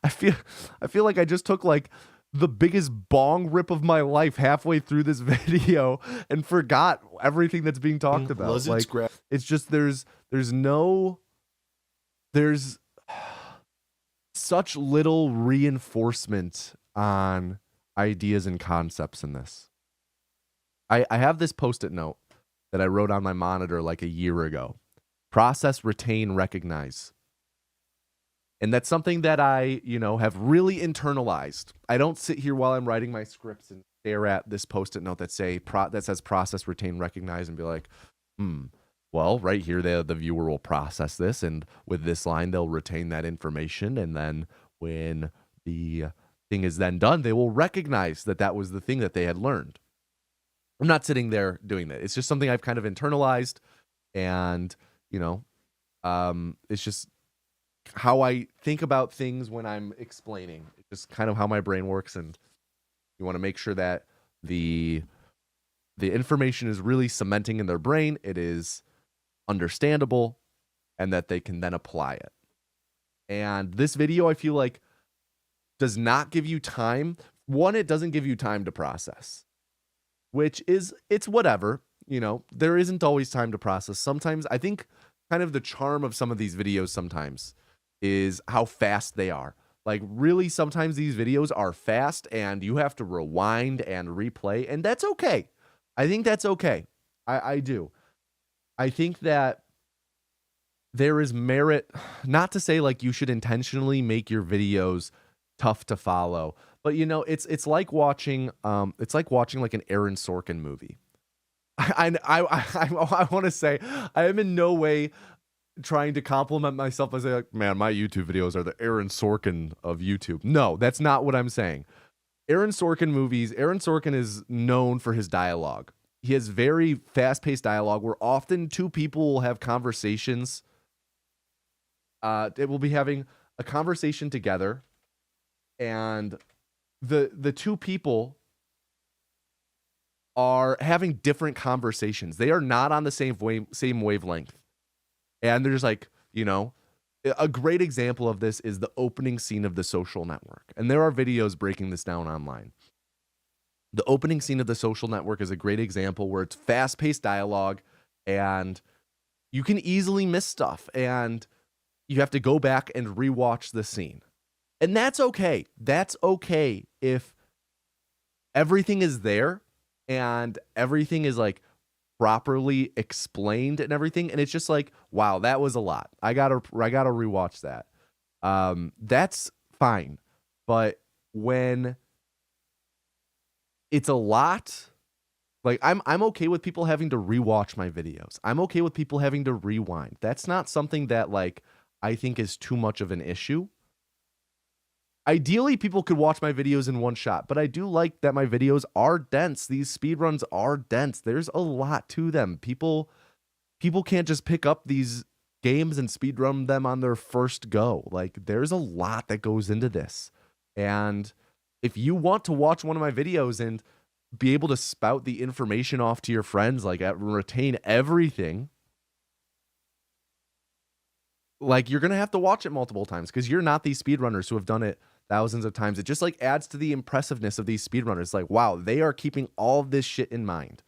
I feel like I just took like the biggest bong rip of my life halfway through this video and forgot everything that's being talked about. Like, it's just there's such little reinforcement on ideas and concepts in this. I have this post-it note that I wrote on my monitor like a year ago. Process, retain, recognize. And that's something that I, have really internalized. I don't sit here while I'm writing my scripts and stare at this post-it note that says process, retain, recognize, and be like, well, right here, the viewer will process this, and with this line, they'll retain that information, and then when the thing is then done, they will recognize that that was the thing that they had learned. I'm not sitting there doing that. It's just something I've kind of internalized, and, it's just how I think about things when I'm explaining. It's just kind of how my brain works, and you want to make sure that the information is really cementing in their brain, it is understandable, and that they can then apply it. And this video, I feel like, does not give you time. One, it doesn't give you time to process, which is, it's whatever. There isn't always time to process. Sometimes, I think kind of the charm of some of these videos sometimes is how fast they are. Like, really, sometimes these videos are fast and you have to rewind and replay, and that's okay. I think that's okay. I do. I think that there is merit, not to say like you should intentionally make your videos tough to follow, but it's like watching like an Aaron Sorkin movie. I want to say I am in no way trying to compliment myself by saying, like, man, my YouTube videos are the Aaron Sorkin of YouTube. No, that's not what I'm saying. Aaron Sorkin is known for his dialogue. He has very fast-paced dialogue where often two people will have conversations. They will be having a conversation together, and the two people are having different conversations. They are not on the same wavelength. And there's like, a great example of this is the opening scene of The Social Network. And there are videos breaking this down online. The opening scene of The Social Network is a great example where it's fast-paced dialogue and you can easily miss stuff and you have to go back and rewatch the scene. And that's okay. That's okay if everything is there and everything is like properly explained and everything, and it's just like, wow, that was a lot. I gotta rewatch that. That's fine. But when it's a lot, like I'm okay with people having to rewatch my videos. I'm okay with people having to rewind. That's not something that like I think is too much of an issue. Ideally, people could watch my videos in one shot, but I do like that my videos are dense. These speedruns are dense. There's a lot to them. People can't just pick up these games and speedrun them on their first go. Like, there's a lot that goes into this. And if you want to watch one of my videos and be able to spout the information off to your friends, like retain everything, like, you're going to have to watch it multiple times because you're not these speedrunners who have done it thousands of times. It just like adds to the impressiveness of these speedrunners. Like, wow, they are keeping all of this shit in mind.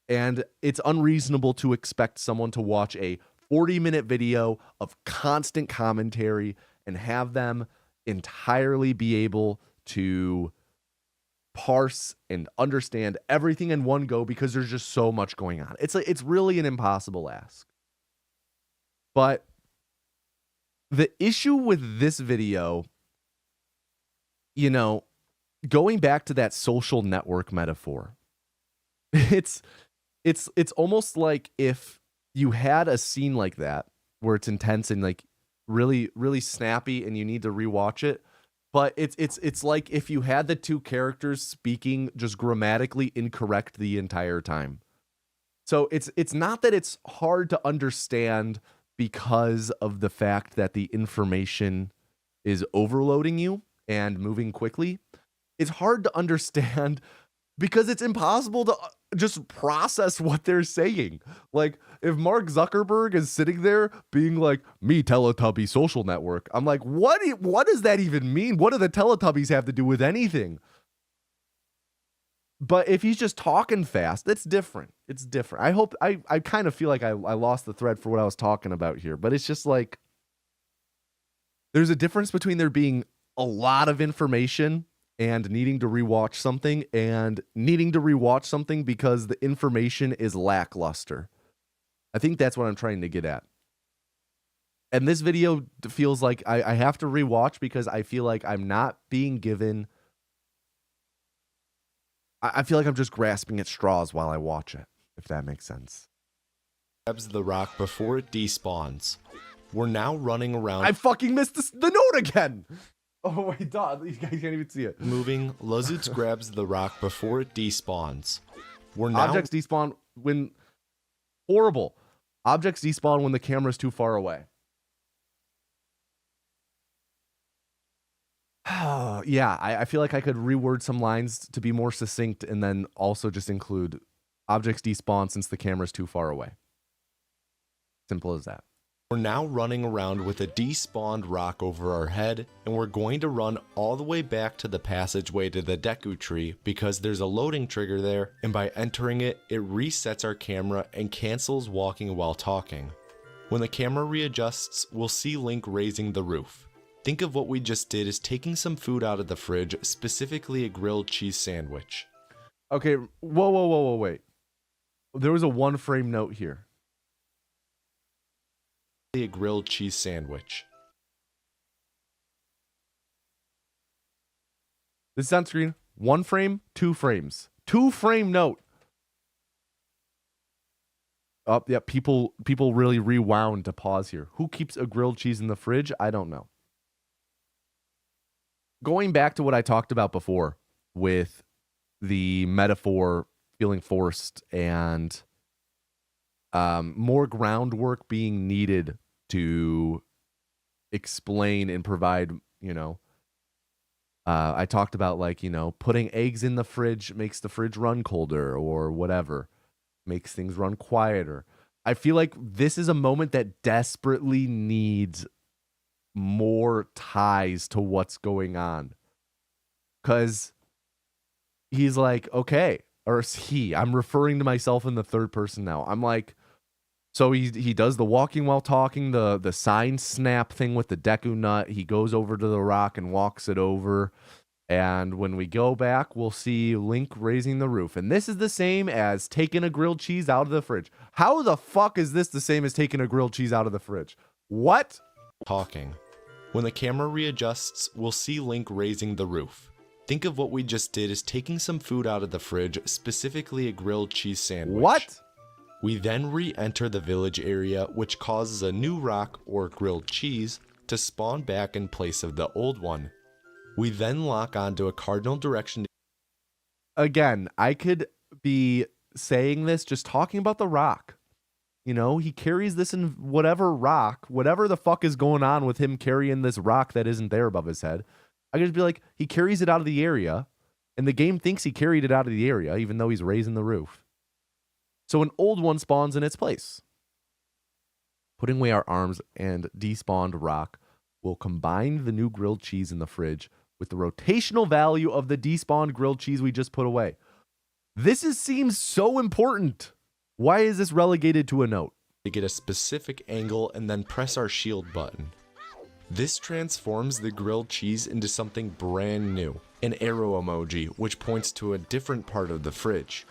And it's unreasonable to expect someone to watch a 40-minute video of constant commentary and have them entirely be able to parse and understand everything in one go because there's just so much going on. It's really an impossible ask. But the issue with this video, going back to that social network metaphor, it's almost like if you had a scene like that where it's intense and like really snappy, and you need to rewatch it. But it's like if you had the two characters speaking just grammatically incorrect the entire time. So it's not that it's hard to understand because of the fact that the information is overloading you and moving quickly. It's hard to understand because it's impossible to just process what they're saying. Like, if Mark Zuckerberg is sitting there being like, me Teletubby social network, I'm like, what does that even mean? What do the Teletubbies have to do with anything? But if he's just talking fast, it's different. It's different. I kind of feel like I lost the thread for what I was talking about here, but it's just like, there's a difference between there being a lot of information and needing to rewatch something, and needing to rewatch something because the information is lackluster. I think that's what I'm trying to get at. And this video feels like I have to rewatch because I feel like I'm not being given... I feel like I'm just grasping at straws while I watch it, if that makes sense. Grabs the rock before it despawns. We're now running around. I fucking missed the note again! Oh wait, dog, you guys can't even see it. Moving, Lazutz grabs the rock before it despawns. We're now... Objects despawn when... Horrible. Objects despawn when the camera's too far away. Yeah, I feel like I could reword some lines to be more succinct and then also just include objects despawn since the camera's too far away. Simple as that. We're now running around with a despawned rock over our head, and we're going to run all the way back to the passageway to the Deku tree because there's a loading trigger there, and by entering it, it resets our camera and cancels walking while talking. When the camera readjusts, we'll see Link raising the roof. Think of what we just did as taking some food out of the fridge, specifically a grilled cheese sandwich. Okay, whoa, wait. There was a one frame note here. A grilled cheese sandwich. This is on screen. 1 frame, 2 frames. 2 frame note. Oh, yeah, people really rewound to pause here. Who keeps a grilled cheese in the fridge? I don't know. Going back to what I talked about before with the metaphor feeling forced and more groundwork being needed to explain and provide, I talked about like, putting eggs in the fridge makes the fridge run colder or whatever, makes things run quieter. I feel like this is a moment that desperately needs more ties to what's going on. Because he's like, okay, or I'm referring to myself in the third person now. I'm like, so he does the walking while talking, the sign snap thing with the Deku nut. He goes over to the rock and walks it over. And when we go back, we'll see Link raising the roof. And this is the same as taking a grilled cheese out of the fridge. How the fuck is this the same as taking a grilled cheese out of the fridge? What? Talking. When the camera readjusts, we'll see Link raising the roof. Think of what we just did as taking some food out of the fridge, specifically a grilled cheese sandwich. What? We then re-enter the village area, which causes a new rock or grilled cheese to spawn back in place of the old one. We then lock onto a cardinal direction. Again, I could be saying this just talking about the rock. He carries this in whatever rock, whatever the fuck is going on with him carrying this rock that isn't there above his head. I could just be like, he carries it out of the area, and the game thinks he carried it out of the area, even though he's raising the roof. So an old one spawns in its place. Putting away our arms and despawned rock will combine the new grilled cheese in the fridge with the rotational value of the despawned grilled cheese we just put away. This seems so important. Why is this relegated to a note? To get a specific angle and then press our shield button. This transforms the grilled cheese into something brand new, an arrow emoji, which points to a different part of the fridge.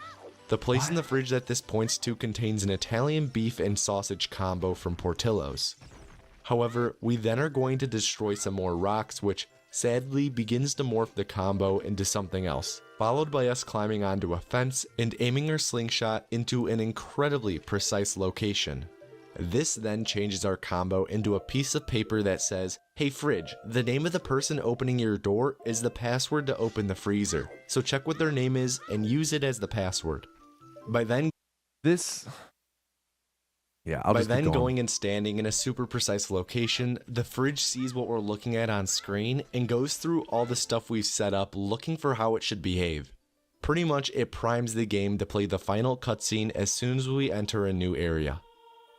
The place in the fridge that this points to contains an Italian beef and sausage combo from Portillo's. However, we then are going to destroy some more rocks, which sadly begins to morph the combo into something else, followed by us climbing onto a fence and aiming our slingshot into an incredibly precise location. This then changes our combo into a piece of paper that says, "Hey fridge, the name of the person opening your door is the password to open the freezer. So check what their name is and use it as the password." By then I'll just keep going. going and standing in a super precise location, the fridge sees what we're looking at on screen and goes through all the stuff we've set up looking for how it should behave. Pretty much it primes the game to play the final cutscene as soon as we enter a new area.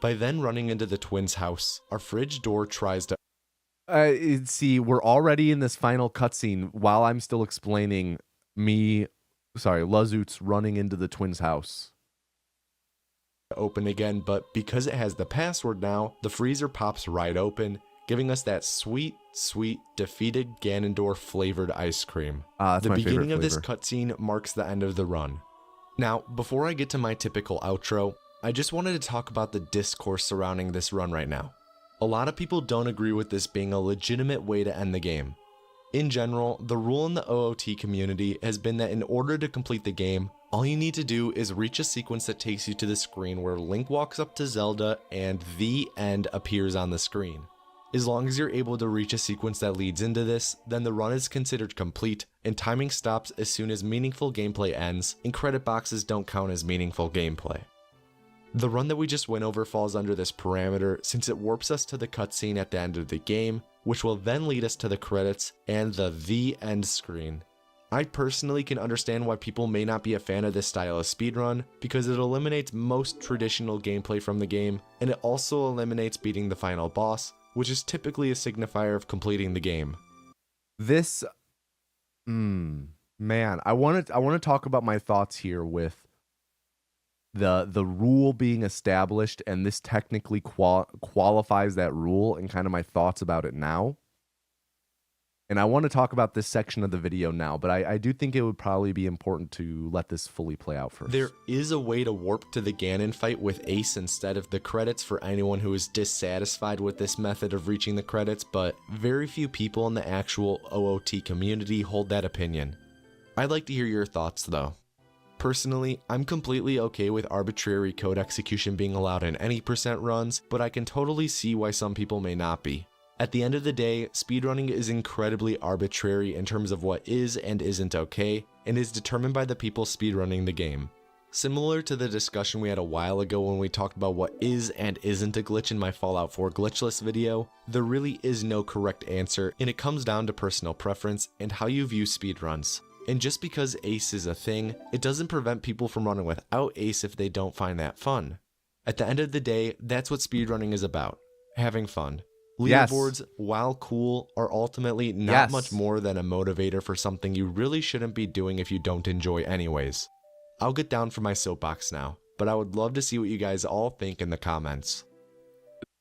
By then running into the twins' house, our fridge door tries to See, we're already in this final cutscene while I'm still explaining Lazut's running into the twins' house. Open again, but because it has the password now, the freezer pops right open, giving us that sweet, sweet, defeated Ganondorf flavored ice cream. That's the my beginning favorite of this flavor. cutscene marks the end of the run. Now, before I get to my typical outro, I just wanted to talk about the discourse surrounding this run right now. A lot of people don't agree with this being a legitimate way to end the game. In general, the rule in the OOT community has been that in order to complete the game, all you need to do is reach a sequence that takes you to the screen where Link walks up to Zelda and the end appears on the screen. As long as you're able to reach a sequence that leads into this, then the run is considered complete, and timing stops as soon as meaningful gameplay ends, and credit boxes don't count as meaningful gameplay. The run that we just went over falls under this parameter since it warps us to the cutscene at the end of the game, which will then lead us to the credits and the end screen. I personally can understand why people may not be a fan of this style of speedrun, because it eliminates most traditional gameplay from the game, and it also eliminates beating the final boss, which is typically a signifier of completing the game. This, man, I want to talk about my thoughts here with the rule being established, and this technically qualifies that rule, and kind of my thoughts about it now. And I want to talk about this section of the video now, but I do think it would probably be important to let this fully play out first. There is a way to warp to the Ganon fight with Ace instead of the credits for anyone who is dissatisfied with this method of reaching the credits, but very few people in the actual OOT community hold that opinion. I'd like to hear your thoughts though. Personally, I'm completely okay with arbitrary code execution being allowed in any percent runs, but I can totally see why some people may not be. At the end of the day, speedrunning is incredibly arbitrary in terms of what is and isn't okay, and is determined by the people speedrunning the game. Similar to the discussion we had a while ago when we talked about what is and isn't a glitch in my Fallout 4 glitchless video, there really is no correct answer, and it comes down to personal preference and how you view speedruns. And just because Ace is a thing, it doesn't prevent people from running without Ace if they don't find that fun. At the end of the day, that's what speedrunning is about, having fun. Leaderboards, while cool, are ultimately not much more than a motivator for something you really shouldn't be doing if you don't enjoy anyways. I'll get down from my soapbox now, but I would love to see what you guys all think in the comments.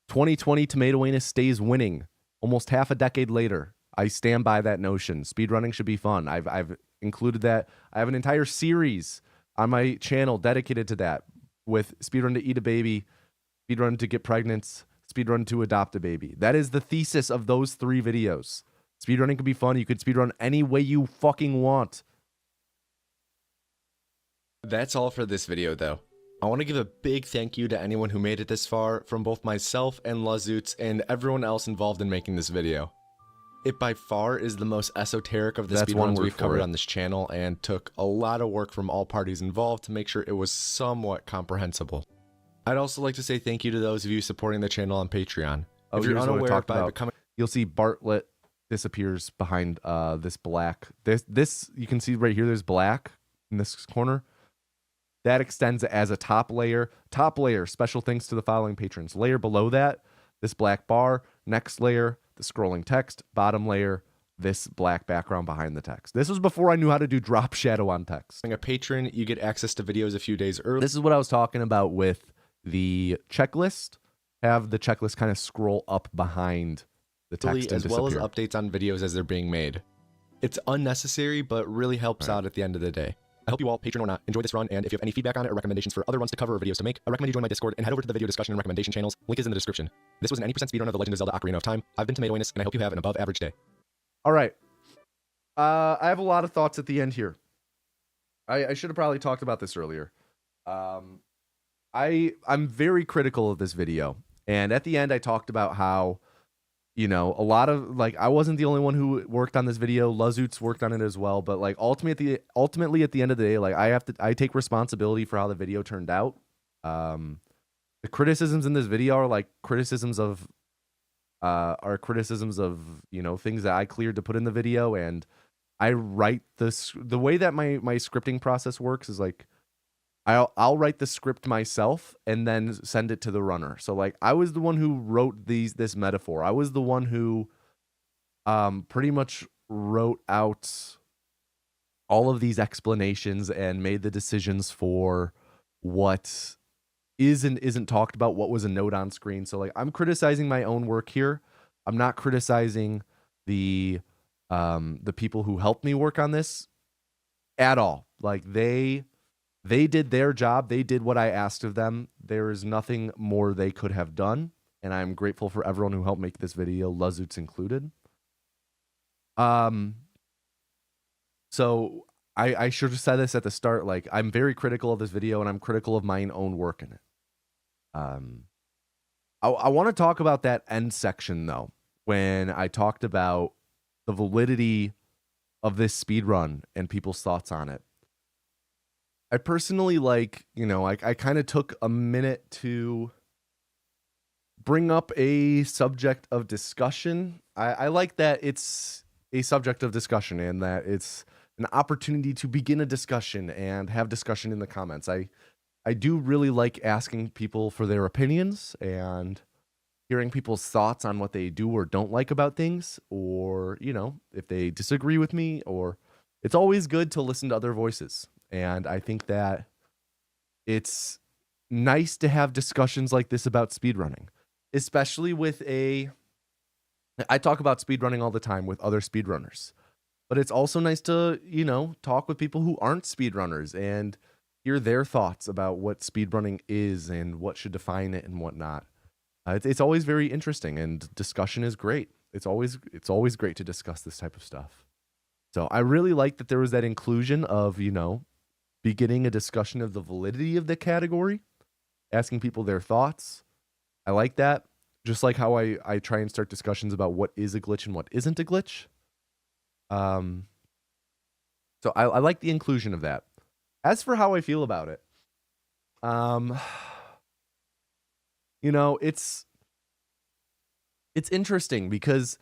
2020 Tomato Anus stays winning almost half a decade later. I stand by that notion. Speedrunning should be fun. I've included that. I have an entire series on my channel dedicated to that, with speedrun to eat a baby, speedrun to get pregnant, speedrun to adopt a baby. That is the thesis of those 3 videos. Speedrunning can be fun. You could speedrun any way you fucking want. That's all for this video though. I want to give a big thank you to anyone who made it this far, from both myself and Lazut's and everyone else involved in making this video. It by far is the most esoteric of the speedruns we've covered on this channel, and took a lot of work from all parties involved to make sure it was somewhat comprehensible. I'd also like to say thank you to those of you supporting the channel on Patreon. If you're unaware, by becoming, you'll see Bartlett disappears behind this black. This you can see right here. There's black in this corner. That extends as a top layer. Top layer. Special thanks to the following patrons. Layer below that, this black bar. Next layer, the scrolling text. Bottom layer, this black background behind the text. This was before I knew how to do drop shadow on text. Being a patron, you get access to videos a few days early. This is what I was talking about with the checklist. Have the checklist kind of scroll up behind the text as well as updates on videos as they're being made. It's unnecessary, but really helps out at the end of the day. I hope you all, patron or not, enjoy this run, and if you have any feedback on it or recommendations for other runs to cover or videos to make, I recommend you join my Discord and head over to the video discussion and recommendation channels. Link is in the description. This was an 90% speedrun of The Legend of Zelda Ocarina of Time. I've been Tomato Anus, and I hope you have an above average day. All right. I have a lot of thoughts at the end here. I should have probably talked about this earlier. I'm very critical of this video. And at the end, I talked about how, you know, a lot of like I wasn't the only one who worked on this video. Lazoots worked on it as well. But like ultimately at the end of the day, like I take responsibility for how the video turned out. The criticisms in this video are like criticisms of you know, things that I cleared to put in the video, and I write this the way that my scripting process works is like I'll write the script myself and then send it to the runner. So like I was the one who wrote this metaphor. I was the one who pretty much wrote out all of these explanations and made the decisions for what is and isn't talked about, what was a note on screen. So like I'm criticizing my own work here. I'm not criticizing the people who helped me work on this at all. Like they did their job. They did what I asked of them. There is nothing more they could have done, and I'm grateful for everyone who helped make this video, Lazoots included. So I should have said this at the start. Like I'm very critical of this video, and I'm critical of my own work in it. I want to talk about that end section though, when I talked about the validity of this speed run and people's thoughts on it. I personally like, you know, I kind of took a minute to bring up a subject of discussion. I like that it's a subject of discussion and that it's an opportunity to begin a discussion and have discussion in the comments. I do really like asking people for their opinions and hearing people's thoughts on what they do or don't like about things, or, you know, if they disagree with me, or it's always good to listen to other voices. And I think that it's nice to have discussions like this about speedrunning, especially with I talk about speedrunning all the time with other speedrunners, but it's also nice to, you know, talk with people who aren't speedrunners and hear their thoughts about what speedrunning is and what should define it and whatnot. It's always very interesting, and discussion is great. It's always great to discuss this type of stuff. So I really like that there was that inclusion of, you know, beginning a discussion of the validity of the category, asking people their thoughts. I like that. Just like how I try and start discussions about what is a glitch and what isn't a glitch. So I like the inclusion of that. As for how I feel about it, you know, it's interesting because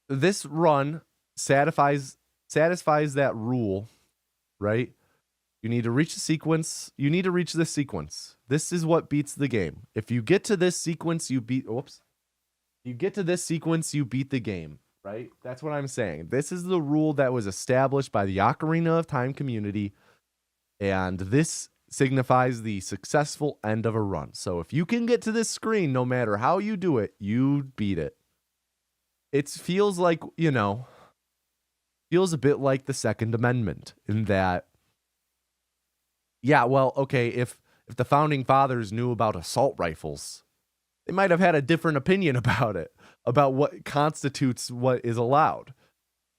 this run satisfies that rule, right? You need to reach the sequence. You need to reach this sequence. This is what beats the game. If you get to this sequence, you beat. Whoops. You get to this sequence, you beat the game, right? That's what I'm saying. This is the rule that was established by the Ocarina of Time community, and this signifies the successful end of a run. So if you can get to this screen, no matter how you do it, you beat it. It feels like, you know, feels a bit like the Second Amendment in that, yeah, well, okay, if the founding fathers knew about assault rifles, they might have had a different opinion about it, about what constitutes what is allowed.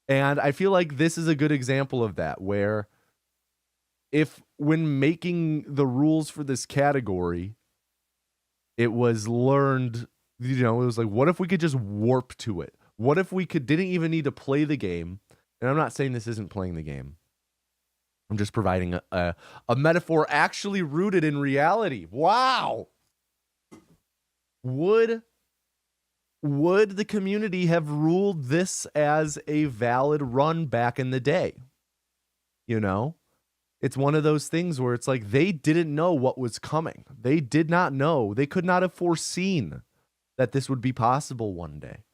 And I feel like this is a good example of that, where if when making the rules for this category, it was learned, you know, it was like, what if we could just warp to it? What if we didn't even need to play the game? And I'm not saying this isn't playing the game. I'm just providing a metaphor actually rooted in reality. Wow. Would the community have ruled this as a valid run back in the day? You know? It's one of those things where it's like they didn't know what was coming. They did not know. They could not have foreseen that this would be possible one day.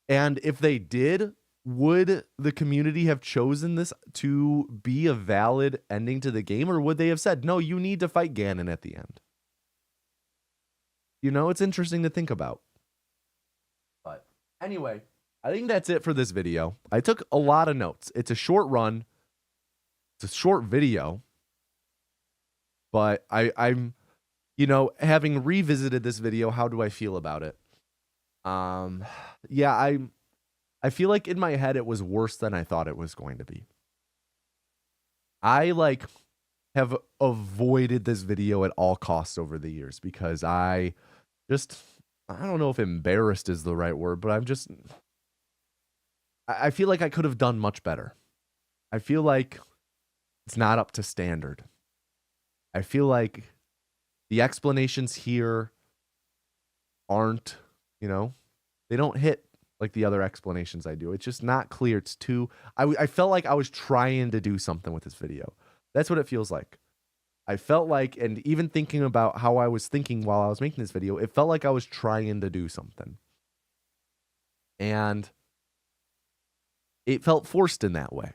And if they did, would the community have chosen this to be a valid ending to the game? Or would they have said, no, you need to fight Ganon at the end? You know, it's interesting to think about. But anyway, I think that's it for this video. I took a lot of notes. It's a short run. It's a short video, but I'm, you know, having revisited this video, how do I feel about it? Yeah, I feel like in my head it was worse than I thought it was going to be. I have avoided this video at all costs over the years because I don't know if embarrassed is the right word, but I feel like I could have done much better. I feel like it's not up to standard. I feel like the explanations here aren't, they don't hit like the other explanations I do. It's just not clear. It's too, I felt like I was trying to do something with this video. That's what it feels like. I felt like, and even thinking about how I was thinking while I was making this video, it felt like I was trying to do something. And it felt forced in that way.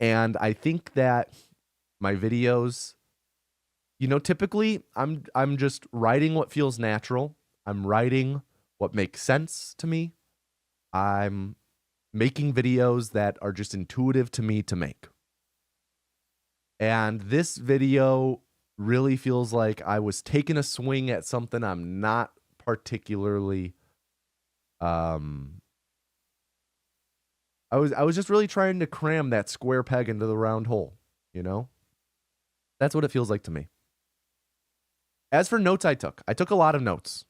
And I think that my videos, typically I'm just writing what feels natural. I'm writing what makes sense to me. I'm making videos that are just intuitive to me to make. And this video really feels like I was taking a swing at something I'm not particularly I was just really trying to cram that square peg into the round hole, That's what it feels like to me. As for notes I took a lot of notes.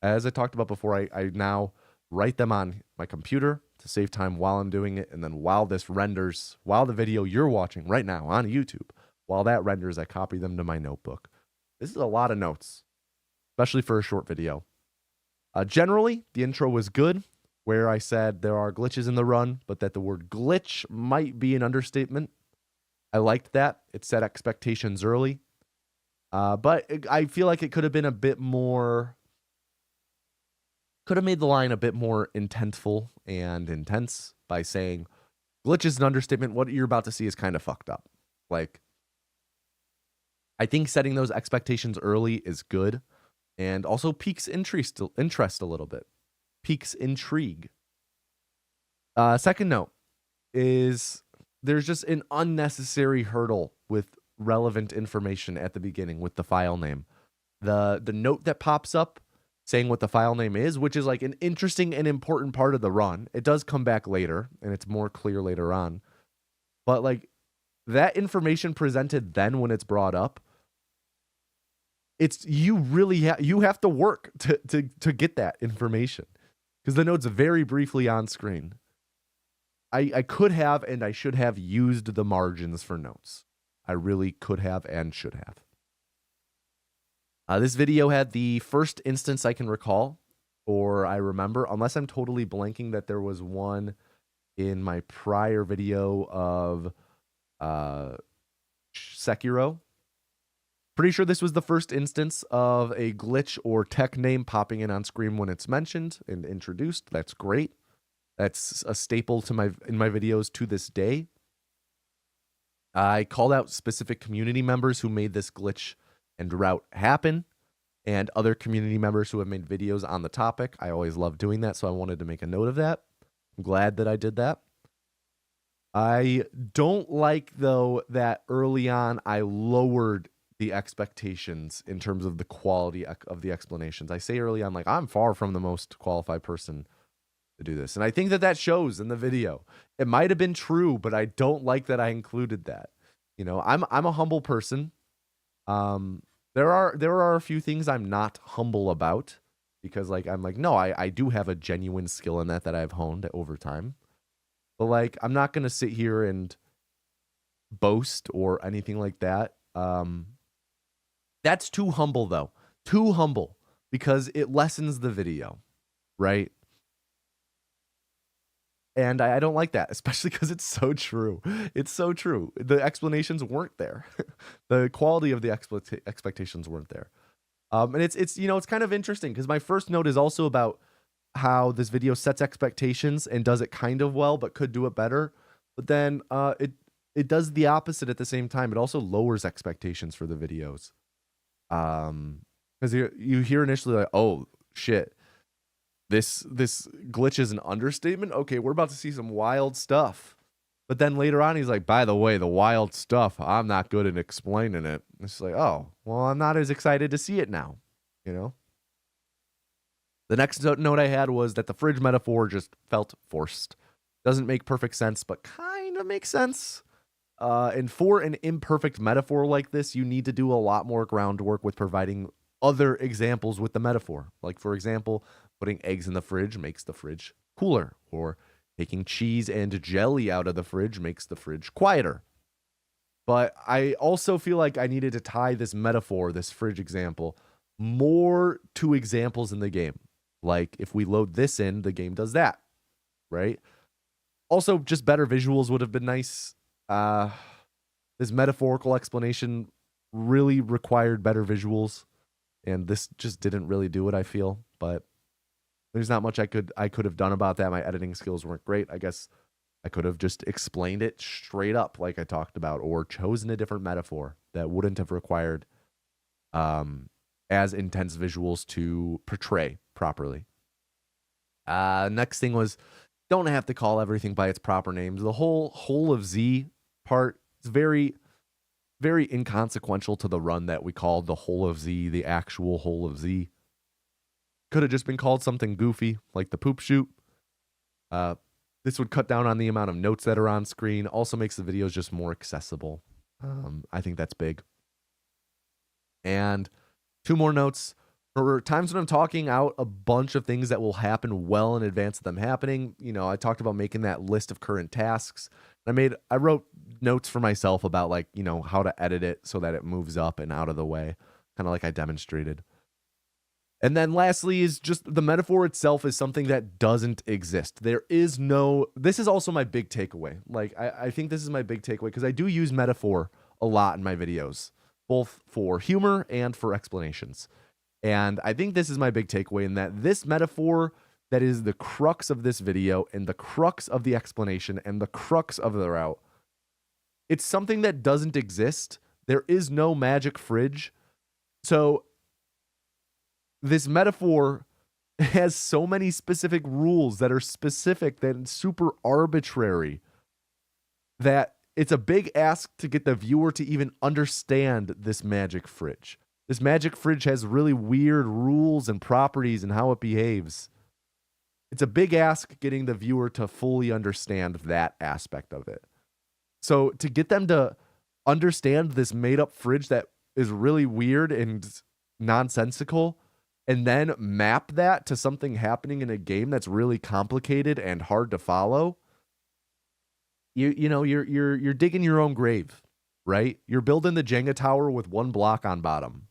As I talked about before, I now write them on my computer to save time while I'm doing it. And then while this renders, while the video you're watching right now on YouTube, while that renders, I copy them to my notebook. This is a lot of notes, especially for a short video. Generally, the intro was good, where I said there are glitches in the run, but that the word glitch might be an understatement. I liked that. It set expectations early. But I feel like it could have been a bit more, could have made the line a bit more intentful and intense by saying glitch is an understatement. What you're about to see is kind of fucked up. Like, I think setting those expectations early is good and also piques interest a little bit. Piques intrigue. Second note is there's just an unnecessary hurdle with relevant information at the beginning with the file name. The note that pops up saying what the file name is, which is like an interesting and important part of the run. It does come back later and it's more clear later on. But like that information presented then when it's brought up, it's you have to work to get that information because the note's very briefly on screen. I could have and I should have used the margins for notes. I really could have and should have. This video had the first instance I can recall, or I remember, unless I'm totally blanking that there was one in my prior video of Sekiro. Pretty sure this was the first instance of a glitch or tech name popping in on screen when it's mentioned and introduced. That's great. That's a staple to in my videos to this day. I called out specific community members who made this glitch and route happen, and other community members who have made videos on the topic. I always love doing that, so I wanted to make a note of that. I'm glad that I did that. I don't like, though, that early on I lowered the expectations in terms of the quality of the explanations. I say early on, like, I'm far from the most qualified person to do this. And I think that shows in the video. It might have been true, but I don't like that I included that. I'm a humble person. There are a few things I'm not humble about because I'm like, no, I do have a genuine skill in that I've honed over time. But like, I'm not going to sit here and boast or anything like that. That's too humble though. Too humble because it lessens the video, right? And I don't like that, especially because it's so true. It's so true. The explanations weren't there. The quality of the expectations weren't there. And it's it's kind of interesting because my first note is also about how this video sets expectations and does it kind of well, but could do it better. But then it does the opposite at the same time. It also lowers expectations for the videos. Because you hear initially like, oh shit. This glitch is an understatement. Okay, we're about to see some wild stuff. But then later on, he's like, by the way, the wild stuff, I'm not good at explaining it. It's like, oh, well, I'm not as excited to see it now, The next note I had was that the fridge metaphor just felt forced. Doesn't make perfect sense, but kind of makes sense. And for an imperfect metaphor like this, you need to do a lot more groundwork with providing other examples with the metaphor. Like, for example, putting eggs in the fridge makes the fridge cooler, or taking cheese and jelly out of the fridge makes the fridge quieter. But I also feel like I needed to tie this metaphor, this fridge example, more to examples in the game. Like, if we load this in, the game does that, right? Also, just better visuals would have been nice. This metaphorical explanation really required better visuals, and this just didn't really do it, I feel. But there's not much I could have done about that. My editing skills weren't great. I guess I could have just explained it straight up like I talked about, or chosen a different metaphor that wouldn't have required as intense visuals to portray properly. Next thing was, don't have to call everything by its proper names. The whole of Z part is very, very inconsequential to the run that we called the whole of Z, the actual whole of Z. Could have just been called something goofy, like the poop shoot. This would cut down on the amount of notes that are on screen. Also makes the videos just more accessible. I think that's big. And 2 more notes. For times when I'm talking out a bunch of things that will happen well in advance of them happening, you know, I talked about making that list of current tasks. I wrote notes for myself about, like, you know, how to edit it so that it moves up and out of the way, kind of like I demonstrated. And then lastly is just the metaphor itself is something that doesn't exist. There is no, this is also my big takeaway. Like, I think this is my big takeaway because I do use metaphor a lot in my videos, both for humor and for explanations. And I think this is my big takeaway, in that this metaphor that is the crux of this video and the crux of the explanation and the crux of the route, it's something that doesn't exist. There is no magic fridge. So this metaphor has so many specific rules that are specific, that super arbitrary, that it's a big ask to get the viewer to even understand this magic fridge. This magic fridge has really weird rules and properties and how it behaves. It's a big ask getting the viewer to fully understand that aspect of it. So to get them to understand this made-up fridge that is really weird and nonsensical, and then map that to something happening in a game that's really complicated and hard to follow, you're digging your own grave, right? You're building the Jenga tower with 1 block on bottom.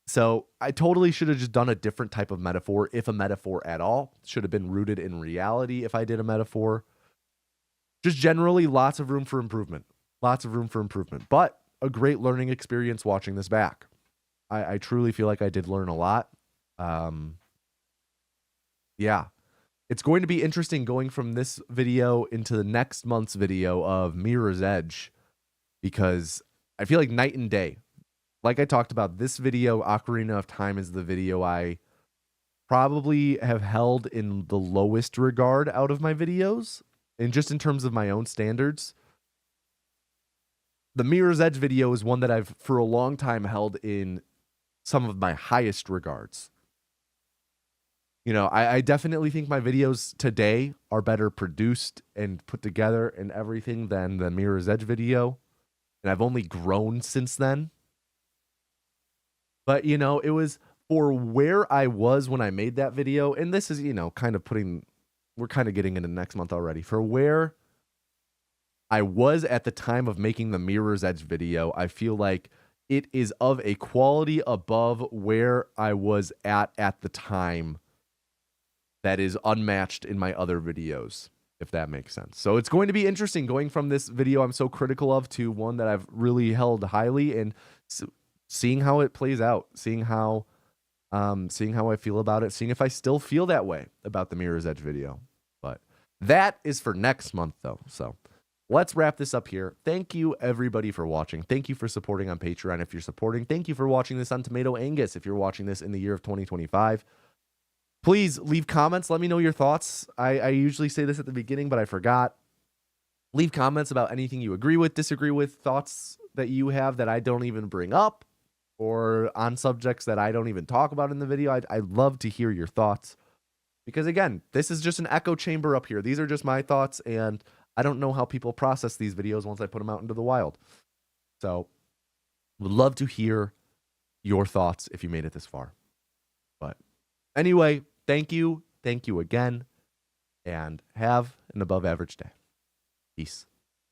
So I totally should have just done a different type of metaphor, if a metaphor at all. Should have been rooted in reality if I did a metaphor. Just generally lots of room for improvement. Lots of room for improvement. But a great learning experience watching this back. I truly feel like I did learn a lot. Yeah. It's going to be interesting going from this video into the next month's video of Mirror's Edge, because I feel like night and day. Like I talked about, this video, Ocarina of Time, is the video I probably have held in the lowest regard out of my videos, and just in terms of my own standards. The Mirror's Edge video is one that I've for a long time held in some of my highest regards. You know, I definitely think my videos today are better produced and put together and everything than the Mirror's Edge video, and I've only grown since then. But, you know, it was for where I was when I made that video, and this is, you know, kind of we're kind of getting into next month already. For where I was at the time of making the Mirror's Edge video, I feel like it is of a quality above where I was at the time that is unmatched in my other videos, if that makes sense. So it's going to be interesting going from this video I'm so critical of to one that I've really held highly, and seeing how it plays out, seeing how I feel about it, seeing if I still feel that way about the Mirror's Edge video. But that is for next month, though. So let's wrap this up here. Thank you, everybody, for watching. Thank you for supporting on Patreon if you're supporting. Thank you for watching this on Tomato Angus if you're watching this in the year of 2025. Please leave comments. Let me know your thoughts. I usually say this at the beginning, but I forgot. Leave comments about anything you agree with, disagree with, thoughts that you have that I don't even bring up, or on subjects that I don't even talk about in the video. I'd love to hear your thoughts, because again, this is just an echo chamber up here. These are just my thoughts, and I don't know how people process these videos once I put them out into the wild. So would love to hear your thoughts if you made it this far. But anyway, thank you. Thank you again. And have an above average day. Peace.